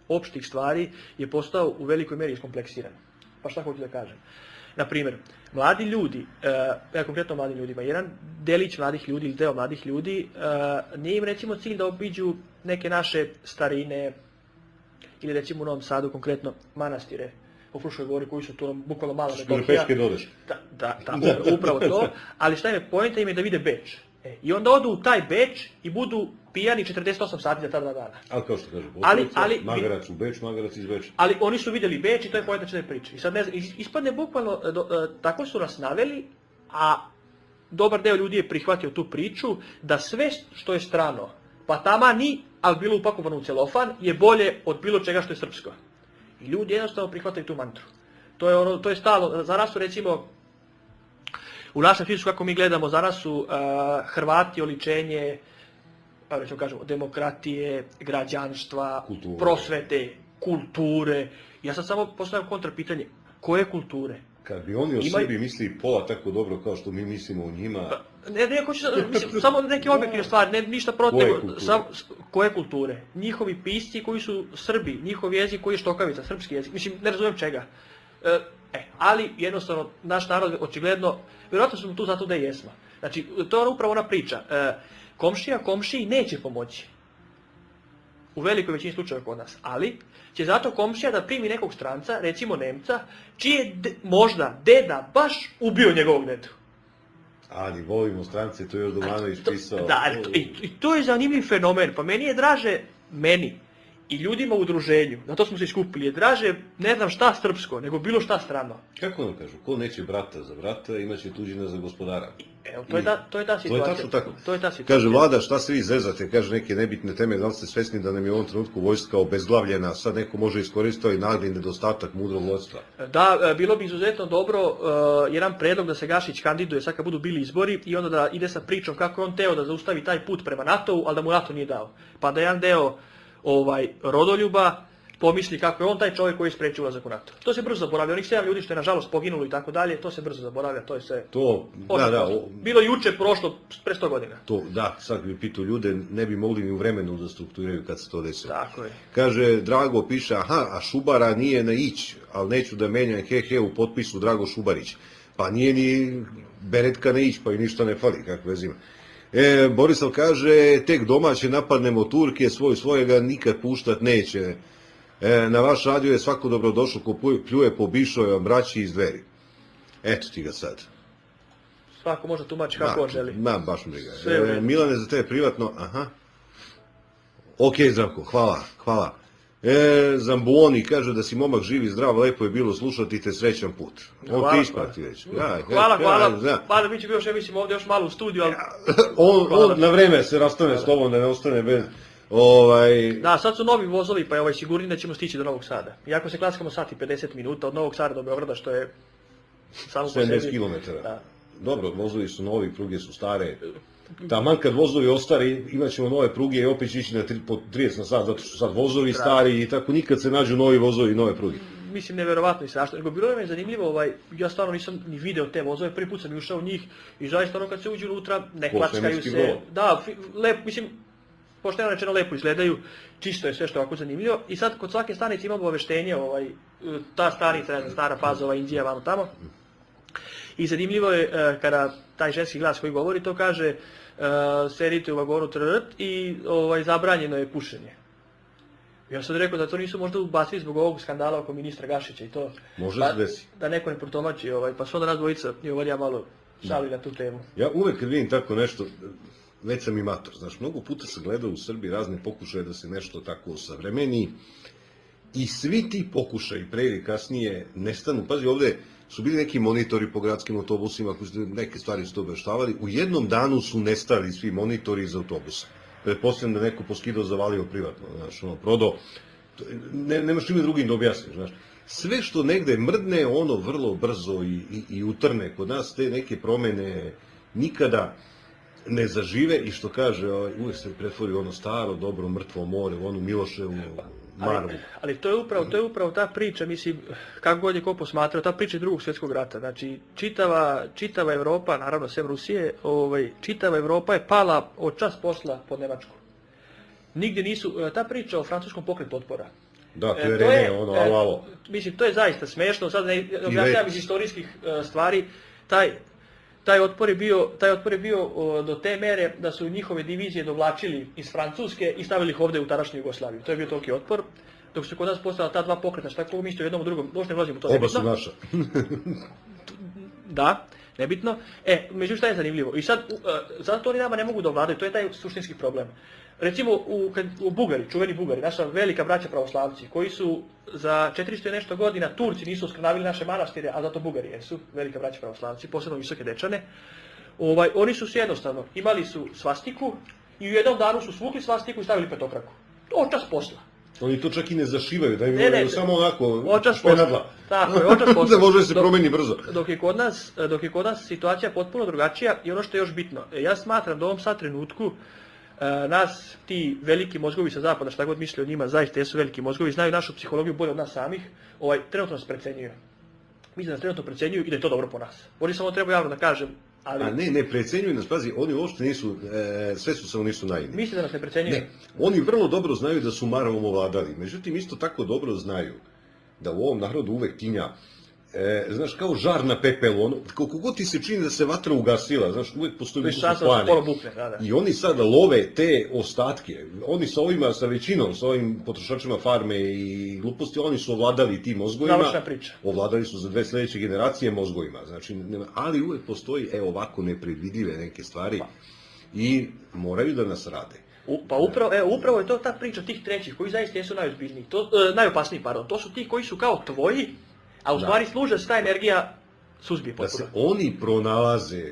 opštih stvari je postao u velikoj meri iskompleksiran. Pa šta hoću da kažem? Na primjer, mladi ljudi, ja konkretno mladim ljudima, jedan delić mladih ljudi ili deo mladih ljudi, nije im recimo cilj da obiđu neke naše starine ili recimo u Novom Sadu konkretno manastire u Fruškoj Gori koji su tu bukvalno malo Špiropeške dodeš. Da, upravo to, ali šta je poenta im je da vide Beč. I onda odu u taj Beč i budu pijani 48 sati za ta 2 dana. Ali kao što kaže, Magarac u Beč, Magarac iz Beča. Ali oni su vidjeli Beč i to je poenta čitave priče. I sad ne znam, ispadne bukvalno, tako su nas naveli, a dobar deo ljudi je prihvatio tu priču, da sve što je strano, pa tama ni, ali bilo upakovano u celofan, je bolje od bilo čega što je srpsko. I ljudi jednostavno prihvataju tu mantru. To je stalo. Za nas su recimo, u našem filmu kako mi gledamo, za nas su Hrvati oličenje, recimo kažemo, demokratije, građanstva, prosvete, kulture. Ja sad samo postavljam kontra pitanje, koje kulture? Kad bi oni o sebi mislili pola tako dobro kao što mi mislimo o njima... Samo neke objektivne stvari, ništa protiv. Koje kulture? Njihovi pisci koji su Srbi, njihov jezik koji je štokavica, srpski jezik, mislim, ne razumijem čega. Ali jednostavno, naš narod očigledno, vjerojatno smo tu zato da i jesmo. Znači, to je upravo ona priča. Komšija komšiji neće pomoći. U velikoj većini slučajeva kod nas. Ali će zato komšija da primi nekog stranca, recimo Nemca, čiji je možda deda baš ubio njegovog dedu. Ali volimo strance, to je još Domanović pisao. Da, i to je zanimljiv fenomen. Pa meni je draže, i ljudima u udruženju, na to smo se iskupili, je draže ne znam šta srpsko, nego bilo šta strano. Kako nam kažu, ko neće brata za brata, imaće tuđina za gospodara. Evo, to je ta situacija. To je tačno tako. Kaže vlada, šta se vi zezate, kaže neke nebitne teme, da li ste svesni da nam je u ovom trenutku vojska obezglavljena, sad neko može iskoristiti nagli nedostatak mudrog vodstva. Da, bilo bi izuzetno dobro jedan predlog da se Gašić kandiduje sad kad budu bili izbori i onda da ide sa pričom kako je on teo da zaustavi taj put prema NATO-u, ali da mu NATO nije dao. Pa da jedan deo rodoljuba pomisli kako je on taj čovjek koji je sprečio ulazak u NATO. To se brzo zaboravlja. Onih 7 ljudi što je nažalost poginulo i tako dalje, to se brzo zaboravlja. To je sve... Bilo juče, prošlo, pre 100 godina. Da, sad bi pitao ljude, ne bi mogli ni u vremenu da strukturiraju kad se to desilo. Tako je. Kaže, Drago piše, a Šubara nije na ić, ali neću da menjam u potpisu Drago Šubarić. Pa nije ni Beretka na ić, pa i ništa ne fali, kako vez ima. Borislav kaže, tek domaće napadnemo Turke, svojega nikad puštat neće. Na vaš radio je svako dobrodošlo ko pljuje po Bišovoj braći iz Dveri. Eto ti ga sad. Svako može tumači kako on želi. Baš mi ga. Milane, za tebe privatno, Ok, Zdravko, hvala. Zambuoni kaže da si momak živi, zdrav, lepo je bilo slušati te, srećan put. On ti isprati već. Hvala. Pa da mi će bio še, mislim, ovdje još malo u studiju, ali... On na vreme se rastane s tobom, da ne ostane bez... Da, sad su novi vozovi, pa je sigurni da ćemo stići do Novog Sada. Iako se klaskamo sat i 50 minuta od Novog Sada do Beograda, što je samo po sebi... 70 km. Dobro, vozovi su novi, pruge su stare. Taman kad vozovi ostare, imat ćemo nove pruge i opet će ići po 30 na sat, zato što su sad vozovi stari i tako nikad se nađu novi vozovi i nove pruge. Mislim, nevjerovatno i strašno. Nego bilo je zanimljivo, ja stvarno nisam ni video te vozove, prvi put sam ušao u njih i zaista ono kad se uđu unutra, ne klackaju se. Da, mislim, pošteno rečeno lepo izgledaju, čisto je sve što je ovako zanimljivo. I sad kod svake stanice imamo obaveštenje, ta stanica, Stara Pazova, Indija, vamo tamo. I zanimljivo je kada taj ženski glas koji govori to kaže sedite u vagonu i zabranjeno je pušenje. Ja sam rekao da to nisu možda ubacili zbog ovog skandala oko ministra Gašića i to. Može se desi. Da neko ne protomači, pa su onda nas dvojica ja malo šali na tu temu. Ja uvek kad vidim tako nešto, već sam i mator, znaš, mnogo puta se gleda u Srbiji razne pokušaje da se nešto tako osavremeni i svi ti pokušaji pre ili kasnije nestanu. Pazi, ovde su bili neki monitori po gradskim autobusima koji su neke stvari su to objaštavali. U jednom danu su nestali svi monitori iz autobusa. Pretpostavljam da neko poskidao, zavalio privatno, znaš, prodao. Nemaš čime drugim da objasniš, znaš. Sve što negde mrdne, ono vrlo brzo i utrne. Kod nas te neke promene nikada ne zažive i što kaže, uvek se pretvori ono staro, dobro, mrtvo more, onu Miloševu Marvu. Ali to je upravo ta priča, mislim, kako god je ko posmatrao, ta priča Drugog svjetskog rata. Znači, čitava Evropa, naravno sem Rusije, čitava Evropa je pala od čas posla pod Nemačku. Nigdje nisu, ta priča o francuskom pokretu otpora, Da, to je Rene, ono, alo. Mislim, to je zaista smešno, sad ne objašnjavam iz historijskih stvari, taj otpor je bio do te mere da su njihove divizije dovlačili iz Francuske i stavili ih ovde u tadašnju Jugoslaviju. To je bio toliki otpor, dok su kod nas postala ta dva pokreta, šta kogu mislio jednom u drugom, možda ne ulazimo u to, nebitno. Oba su naša. Da, nebitno. Međutim, šta je zanimljivo? I sad, zato oni nama ne mogu da ovladaju, to je taj suštinski problem. Recimo u Bugari, čuveni Bugari, naša velika braća pravoslavci, koji su za 400 i nešto godina, Turci nisu uskrnavili naše manastire, a zato Bugari jesu, velika braća pravoslavci, posebno Visoke Dečane, oni su jednostavno, imali su svastiku i u jednom danu su svukli svastiku i stavili petokraku. Očas posla. Oni to čak i ne zašivaju, da im samo onako špenadla. Tako je, očas posla. Da može da se promeni brzo. Dok je kod nas situacija potpuno drugačija i ono što je još bitno, ja smatram da u ovom sad trenutku nas, ti veliki mozgovi sa zapada, šta god misli o njima, zaista jesu veliki mozgovi, znaju našu psihologiju bolje od nas samih, trenutno nas precenjuju. Mislim da nas trenutno precenjuju i da je to dobro po nas. Oni samo treba javno da kažem, ali... A ne precenjuju nas, pazi, oni uopšte nisu, sve su samo nisu naivni. Mislim da nas ne precenjuju? Ne, oni vrlo dobro znaju da su Maravom ovladali, međutim isto tako dobro znaju da u ovom narodu uvek tinja, znaš, kao žar na pepelu, ono, koliko god ti se čini da se vatra ugasila, znaš, uvek postoji visoke plane. I oni sada love te ostatke, oni sa ovima, sa većinom, sa ovim potrošačima farme i gluposti, oni su ovladali tim mozgovima. Završna priča. Ovladali su za 2 sledeće generacije mozgovima, znači, ali uvek postoji, ovako nepredvidljive neke stvari i moraju da nas rade. Pa upravo je to ta priča tih trećih, koji zaista jesu najozbiljniji, najopasniji, to su ti koji su kao tvoji, a u stvari služe se ta energija suzbije potpuno. Da se oni pronalaze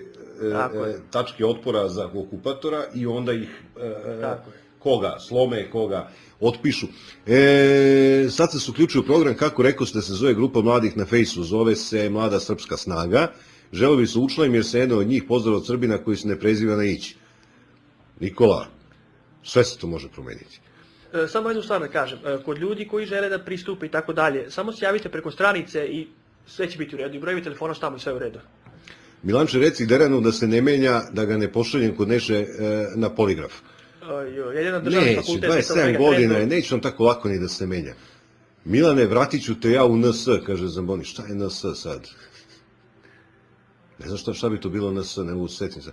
tačke otpora za okupatora i onda ih koga slome, koga otpišu. Sad se uključio program, kako rekao ste, se zove grupa mladih na Fejsu, zove se Mlada srpska snaga. Želeo bi se učlanim jer se jedno od njih pozdrav od Srbina koji se ne preziva na ići. Nikola, sve se to može promeniti. Samo jednu stvar da kažem, kod ljudi koji žele da pristupe i tako dalje, samo se javite preko stranice i sve će biti u redu, i brojevi telefona tamo i sve u redu. Milanče, reci Deranu da se ne menja, da ga ne pošaljem kod Neše na poligraf. Neće, 27 godina je, neće on tako lako ni da se menja. Milane, vratit ću te ja u NS, kaže Zamboni. Šta je NS sad? Ne znam šta bi to bilo NS, ne mogu setim se.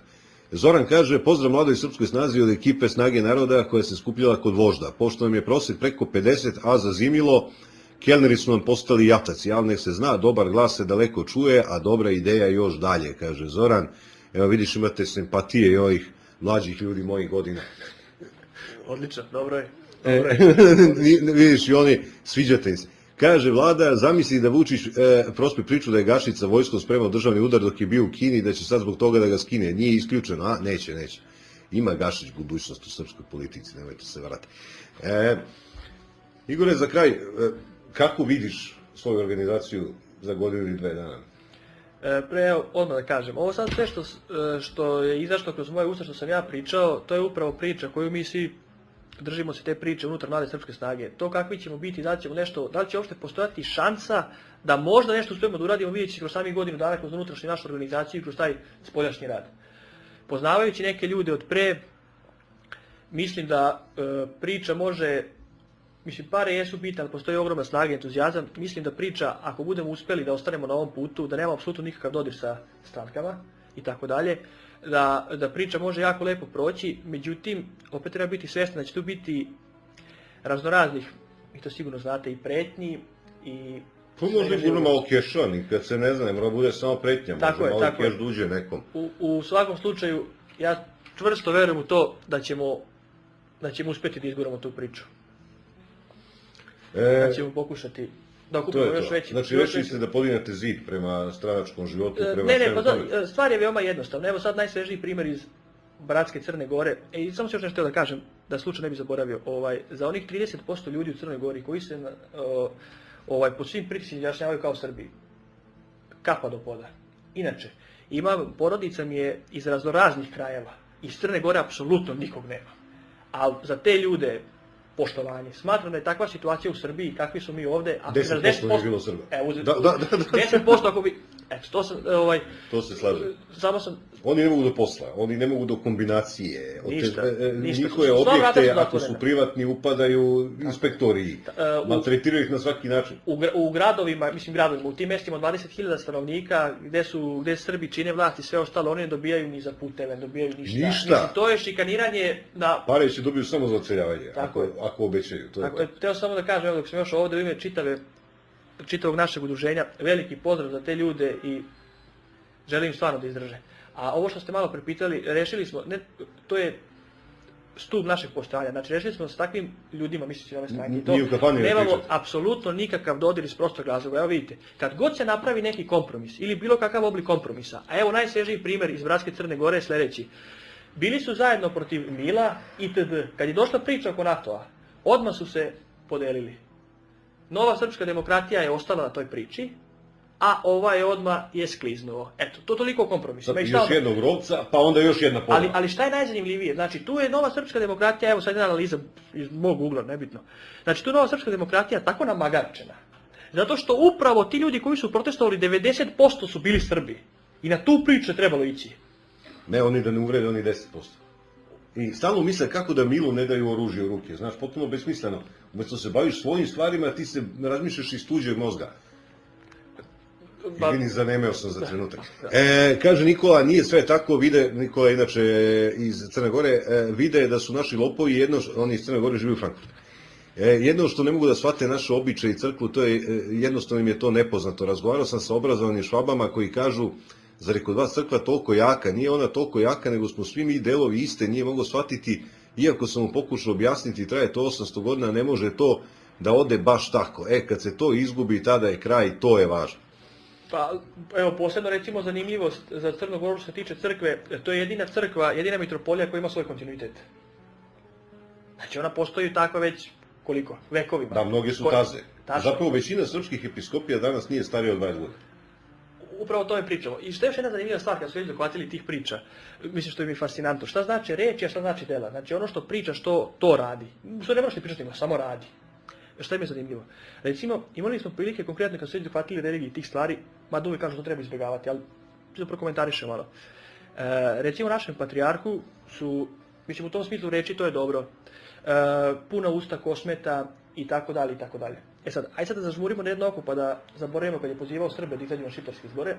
Zoran kaže, pozdrav mladoj srpskoj snazi od ekipe Snage naroda koja se skupljala kod vožda. Pošto nam je prosek preko 50, a zazimilo, kelneri su nam postali jataci. Javno nek se zna, dobar glas se daleko čuje, a dobra ideja još dalje, kaže Zoran. Evo vidiš, imate simpatije i ovih mlađih ljudi mojih godina. Odlično, dobro je. Vidiš i oni, sviđate im se. Kaže Vlada, zamisli da Vučić prospe priču da je Gašić sa vojskom spremao državni udar dok je bio u Kini, da će sad zbog toga da ga skine. Nije isključeno, a? Neće. Ima Gašić budućnost u srpskoj politici, nemojte se varati. Igore, za kraj, kako vidiš svoju organizaciju za godinu ili 2 dana? Odmah da kažem, ovo sad sve što je izašlo kroz moje usta što sam ja pričao, to je upravo priča koju mi svi držimo se te priče unutar Mlade srpske snage. To kakvi ćemo biti, da li će uopšte postojati šansa da možda nešto uspijemo da uradimo, vidjet će kroz samih godinu dana, kroz unutrašnju našu organizaciju i kroz taj spoljašnji rad. Poznavajući neke ljude od pre, mislim da priča može, pare jesu bitne, ali postoji ogromna snaga i entuzijazam. Mislim da priča, ako budemo uspeli da ostanemo na ovom putu, da nemamo apsolutno nikakav dodir sa strankama i tako dalje, da priča može jako lepo proći, međutim, opet treba biti svjestan da će tu biti raznoraznih, i to sigurno znate, i pretnji, i... Tu možda bude malo keša, nikad se ne zna, ne mora bude samo pretnja, može malo keš duđe nekom. U svakom slučaju, ja čvrsto verujem u to da ćemo uspjeti da izguramo tu priču. Da ćemo pokušati da okupimo još veći... Znači, rešili ste da podignete zid prema stranačkom životu, prema svemu tome? Stvar je veoma jednostavna. Evo sad najsvežiji primjer iz Bratske Crne Gore. I samo se još nešto da kažem, da slučaj ne bi zaboravio. Za onih 30% ljudi u Crnoj Gori koji se po svim pritisima izjašnjavaju kao Srbiji, kapa do poda. Inače, porodica mi je iz raznoraznih krajeva. Iz Crne Gore apsolutno nikog nema. A za te ljude poštovanje. Smatram da je takva situacija u Srbiji, kakvi smo mi ovde... 10% je bilo Srba. 10% ako bi... Eto, to sam, To se slažem. samo sam... Oni ne mogu do posla, oni ne mogu do kombinacije. Ništa. Njihove Sva vrata objekte, su ako su zatvorena. privatni, upadaju inspektori. Maltretiraju ih na svaki način. U gradovima, u tim mestima od 20.000 stanovnika, gde Srbi čine vlast i sve ostalo, oni ne dobijaju ni za puteve, ne dobijaju ništa. Mislim, to je šikaniranje na... Pare će dobiju samo za odseljavanje, Tako je. ako obećaju. To je to. Teo samo da kažem, evo dok sam još ovde u ime čitavog našeg udruženja, veliki pozdrav za te ljude i želim stvarno da izdrže. A ovo što ste malo prepitali, rešili smo, to je stup našeg postojanja, znači rešili smo s takvim ljudima, misleći na ove stranke, to nemamo apsolutno nikakav dodir iz prostog razloga. Evo vidite, kad god se napravi neki kompromis ili bilo kakav oblik kompromisa, a evo najsvežiji primjer iz Bratske Crne Gore je sljedeći. Bili su zajedno protiv Mila itd. Kad je došla priča oko NATO-a, odmah su se podelili. Nova srpska demokratija je ostala na toj priči, a ovaj odmah je skliznuo. Eto, to toliko kompromisa. Još jednog rovca, pa onda još jedna podela. Ali šta je najzanimljivije? Znači, tu je Nova srpska demokratija, evo sad jedna analiza iz mog ugla, nebitno. Znači, tu je Nova srpska demokratija tako namagarčena. Zato što upravo ti ljudi koji su protestovali, 90% su bili Srbi. I na tu priču je trebalo ići. Ne, oni da ne uvrede, oni 10%. I stalno misle kako da Milu ne daju oružje u ruke. Znaš, potpuno besmisleno. Umesto se baviš svojim stvarima, ti se razmišljaš iz tuđeg mozga. Izvini, zanemeo sam za trenutak. Kaže Nikola, nije sve tako, Nikola inače iz Crne Gore, vide da su naši lopovi, oni iz Crne Gore živi u Frankfurtu. Jedno što ne mogu da shvate naše običaje i crkvu, to je, jednostavno im je to nepoznato. Razgovarao sam sa obrazovanim Švabama koji kažu, zar je kod vas crkva toliko jaka? Nije ona toliko jaka, nego smo svi mi delovi iste, nije mogo shvatiti, iako sam mu pokušao objasniti, traje to 800 godina, ne može to da ode baš tako. Kad se to izgubi, tada je kraj, to je važno. Pa, evo, posebno recimo zanimljivost za Crnu Goru što se tiče crkve, to je jedina crkva, jedina mitropolija koja ima svoj kontinuitet. Znači ona postoji tako već, koliko? Vekovima. Da, mnoge su taze. Zapravo većina srpskih episkopija danas nije starija od 20 godina. Upravo o tome pričamo. I što je još jedna zanimljiva stvar, kad su već dohvatili tih priča, mislim što je mi fascinantno. Šta znači reči, a šta znači dela? Znači ono što pričaš, to radi. Što ne moraš ti pričati, nego samo radi. Šta im je zanimljivo? Recimo, imali smo prilike konkretno kad su već dohvatili religiji tih stvari, mada uvijek kažu da treba izbjegavati, ali ću da prokomentarišem malo. Recimo, našem patrijarhu su, mislim u tom smislu reči, to je dobro, puna usta kosmeta i tako dalje i tako dalje. Aj sad da zažmurimo na jedno oko pa da zaboravimo kad je pozivao Srbe da izađu na šiptarske izbore.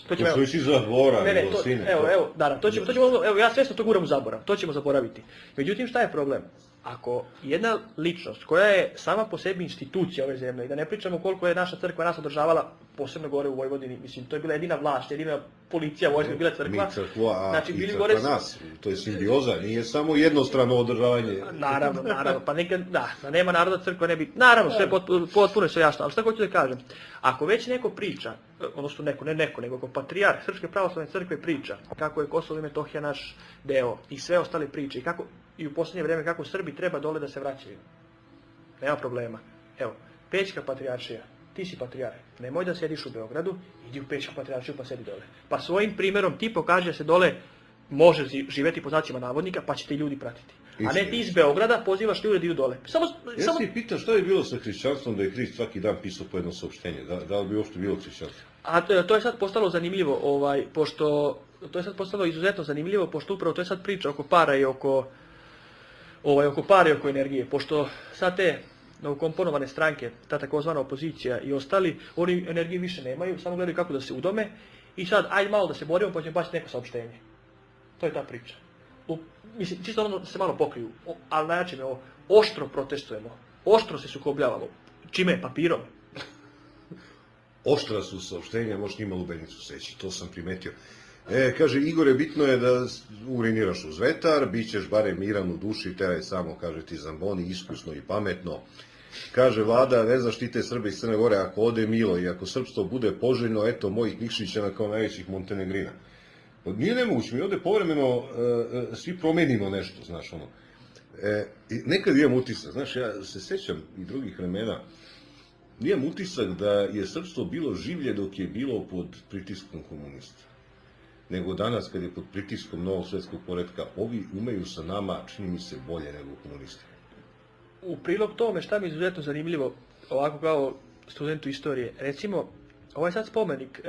To su išli za dvora, sine. Evo, ja svesno to guram u zaborav, to ćemo zaboraviti. Međutim, šta je problem? Ako jedna ličnost koja je sama po sebi institucija ove zemlje, i da ne pričamo koliko je naša crkva nas održavala, posebno gore u Vojvodini, mislim, to je bila jedina vlast, jedina policija, vojska, bila crkva. Mi crkva, a i crkva nas, to je simbioza, nije samo jednostrano održavanje. Naravno, pa nekad, da nema naroda, crkva ne bi, naravno, sve potpuno je sve jasno, ali šta hoću da kažem, ako već neko priča, odnosno nego ako patrijarh Srpske pravoslavne crkve priča kako je Kosovo i Metohija naš deo i sve ostale priče i u posljednje vrijeme kako Srbi treba dole da se vraćaju. Nema problema. Evo, Pećka patrijaršija, ti si patrijarh, nemoj da sediš u Beogradu, idi u Pećku patrijaršiju pa sedi dole. Pa svojim primjerom ti pokaže da se dole može živjeti po znacima navodnika pa će te ljudi pratiti. A ne ti iz Beograda pozivaš ljude da idu dole. Ja se pitam šta je bilo sa hrišćanstvom da je Hrist svaki dan pisao po jedno saopštenje, da li bi uopšte bilo hrišćanstvo? A to je sad postalo zanimljivo, pošto to je sad postalo izuzetno zanimljivo, pošto upravo to je sad priča oko para i oko para i oko energije, pošto sad te novokomponovane stranke, ta takozvana opozicija i ostali, oni energije više nemaju, samo gledaju kako da se udome i sad, ajde malo da se borimo, pa ćemo baciti neko saopštenje. To je ta priča. Mislim, čisto ono da se malo pokriju, ali na način oštro protestujemo, oštro se sukobljavamo. Čime? Papirom. Oštra su saopštenja, možeš njima lubenicu seći, to sam primetio. Kaže, Igore, bitno je da uriniraš uz vetar, bit ćeš barem miran u duši, teraj samo, kaže ti Zamboni, iskusno i pametno. Kaže, vlada ne zaštite Srbe iz Crne Gore ako ode Milo i ako srpstvo bude poželjno, eto mojih Nikšićana kao najvećih Montenegrina. Nije nemoguće, mi ovde povremeno svi promenimo nešto, znaš, ono. Nekad imam utisak, znaš, ja se sećam i drugih vremena, imam utisak da je srpstvo bilo življe dok je bilo pod pritiskom komunista. Nego danas, kad je pod pritiskom novog svjetskog poretka, ovi umeju sa nama, čini mi se, bolje nego komunisti. U prilog tome, šta mi je izuzetno zanimljivo, ovako kao studentu istorije, recimo, Ovaj sad spomenik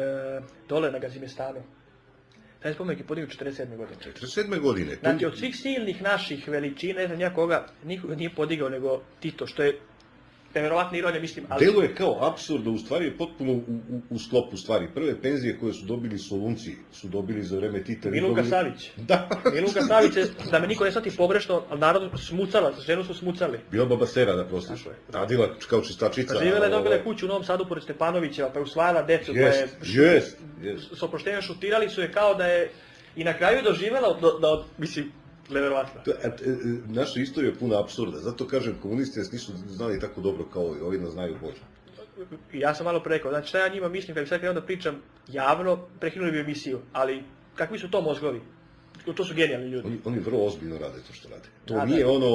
dole na Gazimestanu, taj spomenik je podignut 47. godine. 47. godine. Znači, od svih silnih naših veličina, ne znam njakoga, nikoga nije podigao nego Tito, što je nevjerovatna ironija, mislim, ali... Delo je kao apsurdno, u stvari je potpuno u sklopu stvari. Prve penzije koje su dobili Solunci su dobili za vreme Tita. Milunka Savić. Da. Milunka Savić je, da me niko ne shvati pogrešno, ali narod smucala, ženu su smucali. Bila baba Sera, da prostiš. Radila kao čistačica. Pa živjela je, dobila kuću u Novom Sadu pored Stepanovića, pa je usvajala decu, pa je s oproštenjem šutirali su je kao da je i na kraju je doživjela mislim, neverovatno. Naša istorija je puna apsurda, zato kažem, komunisti nas nisu znali tako dobro kao ovi nas znaju bolje. Ja sam malo rekao, znači šta ja njima mislim, kad bi sad krenuo da pričam javno, prekinuli bi emisiju, ali kakvi su to mozgovi? To su genijalni ljudi. Oni vrlo ozbiljno rade to što rade. To nije ono,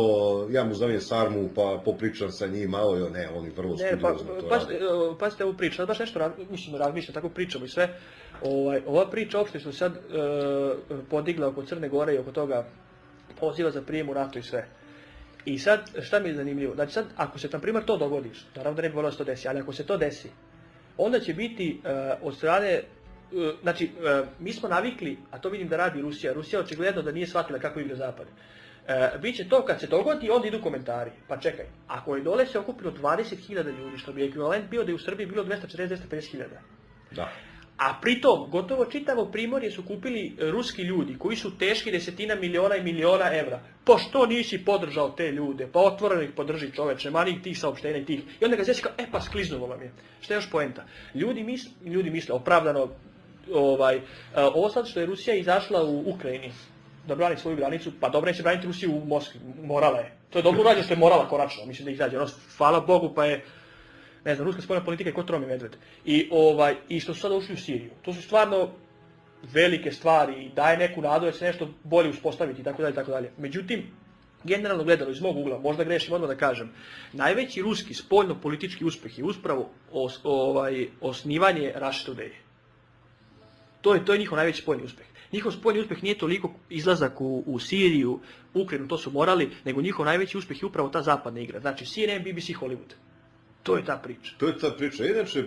ja mu zovem sarmu pa popričam sa njim malo, ne, oni vrlo studiozno to rade. Pazite ovu priču, sad baš nešto razmišljam, tako pričamo i sve. Ova priča uopšte što se sad podigla oko Crne Gore i oko toga poziva za prijem u NATO i sve. I sad, šta mi je zanimljivo? Znači sad, ako se na primjer to dogodi, naravno da ne bi volio da se to desi, ali ako se to desi, onda će biti od strane, znači, mi smo navikli, a to vidim da radi Rusija. Rusija očigledno da nije shvatila kako igra Zapad. Biće to kad se dogodi, onda idu komentari. Pa čekaj, ako je dole se okupilo 20.000 ljudi, što bi ekvivalent bio da je u Srbiji bilo 240-250.000. Da. A pritom, gotovo čitavo Primorje su kupili ruski ljudi koji su teški desetina miliona i miliona evra. Pa što nisi podržao te ljude? Pa otvoreno ih podrži čoveče, mani tih saopštenja i tih. I onda ga zesi kao, pa skliznulo vam je. Šta je još poenta? Ljudi misle, opravdano, ovo sad što je Rusija izašla u Ukrajini da brani svoju granicu, pa dobro neće braniti Rusiju u Moskvi, morala je. To je dobro urađeno što je morala konačno, mislim da izađe. Hvala Bogu, pa je, ne znam, ruska spoljna politika je ko Tromi Medved. I što su sada ušli u Siriju. To su stvarno velike stvari i daje neku nadu da će se nešto bolje uspostaviti itd. Međutim, generalno gledano iz mog ugla, možda grešim odmah da kažem, najveći ruski spoljno-politički uspeh je uspravo osnivanje Russia Today. To je njihov najveći spoljni uspeh. Njihov spoljni uspeh nije toliko izlazak u Siriju, Ukrajinu, to su morali, nego njihov najveći uspeh je upravo ta zapadna igra. Znači CNN, BBC, Hollywood. To je ta priča. To je ta priča. Inače,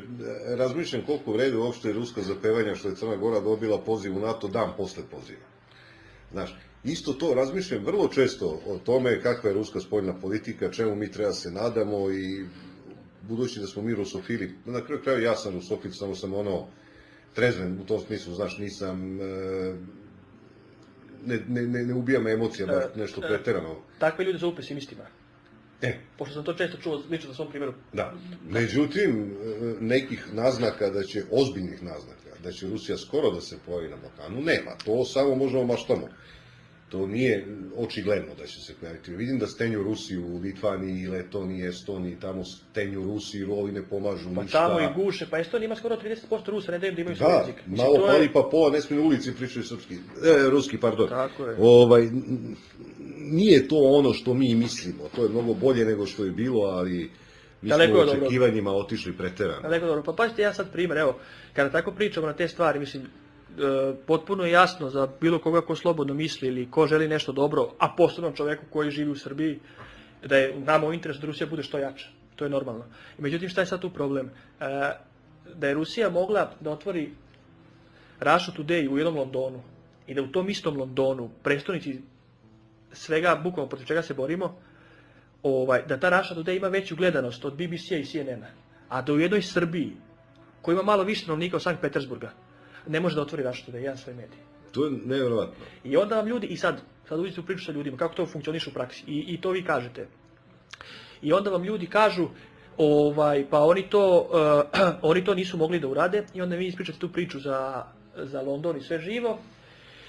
razmišljam koliko vredi uopšte ruska zapevanja što je Crna Gora dobila poziv u NATO dan posle poziva. Znaš, isto to razmišljam vrlo često o tome kakva je ruska spoljna politika, čemu mi treba se nadamo i budući da smo mi rusofili, na kraju kraju ja sam rusofil, samo sam trezven u tom smislu, znaš, nisam, ne ubija me emocija, baš nešto preterano. Takve ljude zovu pesimistima. Pošto sam to često čuo lično na svom primjeru. Da. Međutim, nekih naznaka ozbiljnih naznaka, da će Rusija skoro da se pojavi na Balkanu, nema. To samo možemo maštamo. To nije očigledno da će se pojaviti. Vidim da stenju Rusiju u Litvaniji, Letoniji, Estoniji, tamo stenju Rusiji, ovi ne pomažu ništa. Pa tamo i guše, pa Estonija ima skoro 30% Rusa, ne daju da imaju svoj jezik. Da, malo pali pa pola, ne smiju na ulici pričaju ruski, pardon. Tako je. Nije to ono što mi mislimo, to je mnogo bolje nego što je bilo, ali mi smo u očekivanjima otišli preterano. Daleko dobro, pa pazite ja sad primjer, evo, kada tako pričamo na te stvari, mislim, potpuno je jasno za bilo koga ko slobodno misli ili ko želi nešto dobro, a posebno čovjeku koji živi u Srbiji, da je nama u interesu da Rusija bude što jača. To je normalno. Međutim, šta je sad tu problem? Da je Rusija mogla da otvori Russia Today u jednom Londonu i da u tom istom Londonu, prestonici svega, bukvalno protiv čega se borimo, da ta Russia Today ima veću gledanost od BBC-a i CNN-a, a da u jednoj Srbiji, koja ima malo više stanovnika od Sankt Petersburga, ne može da otvori Russia Today, jedan svoj medij. To je nevjerovatno. I onda vam ljudi, i sad uđete u priču sa ljudima, kako to funkcioniše u praksi, i to vi kažete. I onda vam ljudi kažu, pa oni to nisu mogli da urade, i onda vi ispričate tu priču za London i sve živo,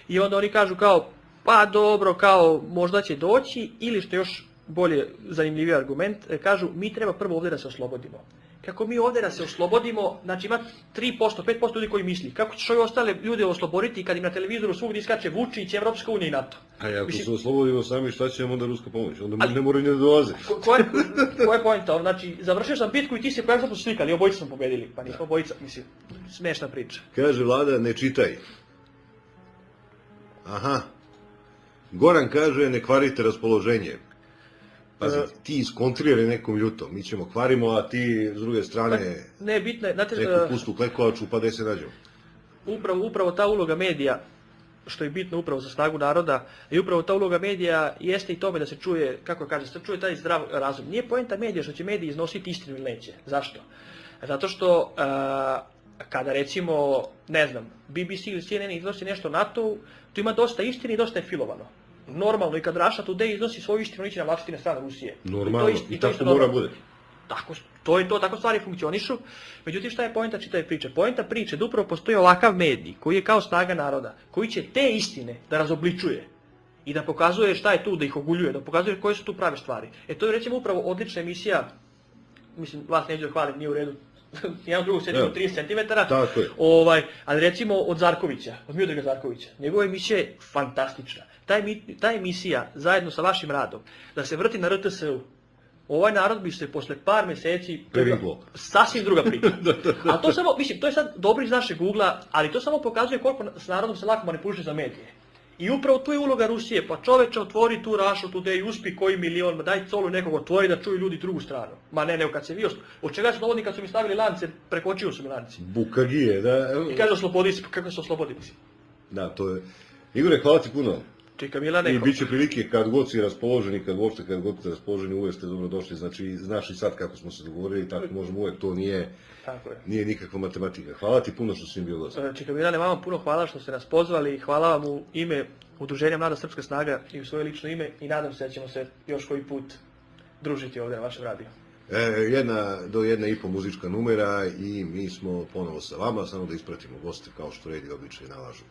i onda oni kažu kao, pa dobro, kao možda će doći, ili što je još bolje zanimljiviji argument, kažu mi treba prvo ovdje da se oslobodimo. Kako mi ovdje da se oslobodimo, znači ima 3%, 5% ljudi koji misli. Kako ćeš ovi ostale ljude osloboditi kad im na televizoru svugdje iskače Vučić, Evropska unija i NATO? A ako se oslobodimo sami, šta će nam onda ruska pomoć? Onda ne moraju ni da dolaze. Koja je pojenta? Znači, završio sam bitku i ti se pojavio što smo slikali, obojica smo pobedili. Pa nismo obojica, mislim, smešna priča. Kaže Vlada, ne čitaj. Aha. Goran kaže, ne kvarite raspoloženje. Pazi, ti iskontriraj nekom ljutom, mi ćemo kvarimo, a ti s druge strane Ne, bitno je, znate, neku pustu klekovaču, pa da se nađemo. upravo ta uloga medija, što je bitno upravo za snagu naroda, i upravo ta uloga medija jeste i tome da se čuje, kako kaže, se čuje taj zdrav razum. Nije poenta medija što će mediji iznositi istinu ili neće. Zašto? Zato što kada recimo, ne znam, BBC ili CNN iznosi nešto NATO, tu ima dosta istine i dosta je filovano. Normalno, i kad Russia Today iznosi svoju istinu, ići na vlastitine strane Rusije. Normalno, i tako mora bude. Tako, to je to, tako stvari funkcionišu. Međutim, šta je poenta čitave priče? Poenta priče da upravo postoji ovakav medij koji je kao snaga naroda, koji će te istine da razobličuje i da pokazuje šta je tu, da ih oguljuje, da pokazuje koje su tu prave stvari. To je recimo upravo odlična emisija, mislim, vas neću da hvalim, nije u redu, jedan drugog sedimo 30 cm, ali recimo od Zarkovića, od Miodraga Zarkovića, njegova emisija je fantastična. Ta emisija, zajedno sa vašim radom, da se vrti na RTS-u, ovaj narod bi se posle par meseci sasvim druga priča. A to samo, mislim, to je sad dobro iz našeg ugla, ali to samo pokazuje koliko s narodom se lako manipuliše za medije. I upravo tu je uloga Rusije, pa čoveče otvori tu Russia Today, uspi koji milion, daj colu nekog otvori da čuju ljudi drugu stranu. Ma ne, kad se vi, od čega su slobodni kad su mi stavili lance, preko očiju su mi lanci. Bukagije, da. I kaže oslobodici, kako su oslobodnici. Da, to je. Igore, hvala ti puno. Čika Milane. I bit će prilike kad god si raspoloženi, kad god ste raspoloženi, uvek ste dobro došli. Znači, znaš i sad kako smo se dogovorili, tako možemo uvek, to nije nikakva matematika. Hvala ti puno što si im bio gost. Čika Milane, vama puno hvala što ste nas pozvali, hvala vam u ime Udruženja Mlada Srpska snaga i u svoje lično ime i nadam se da ćemo se još koji put družiti ovdje na vašem radiju. Do 1,5 muzička numera i mi smo ponovo sa vama, samo da ispratimo goste kao što red i običaj nalažu.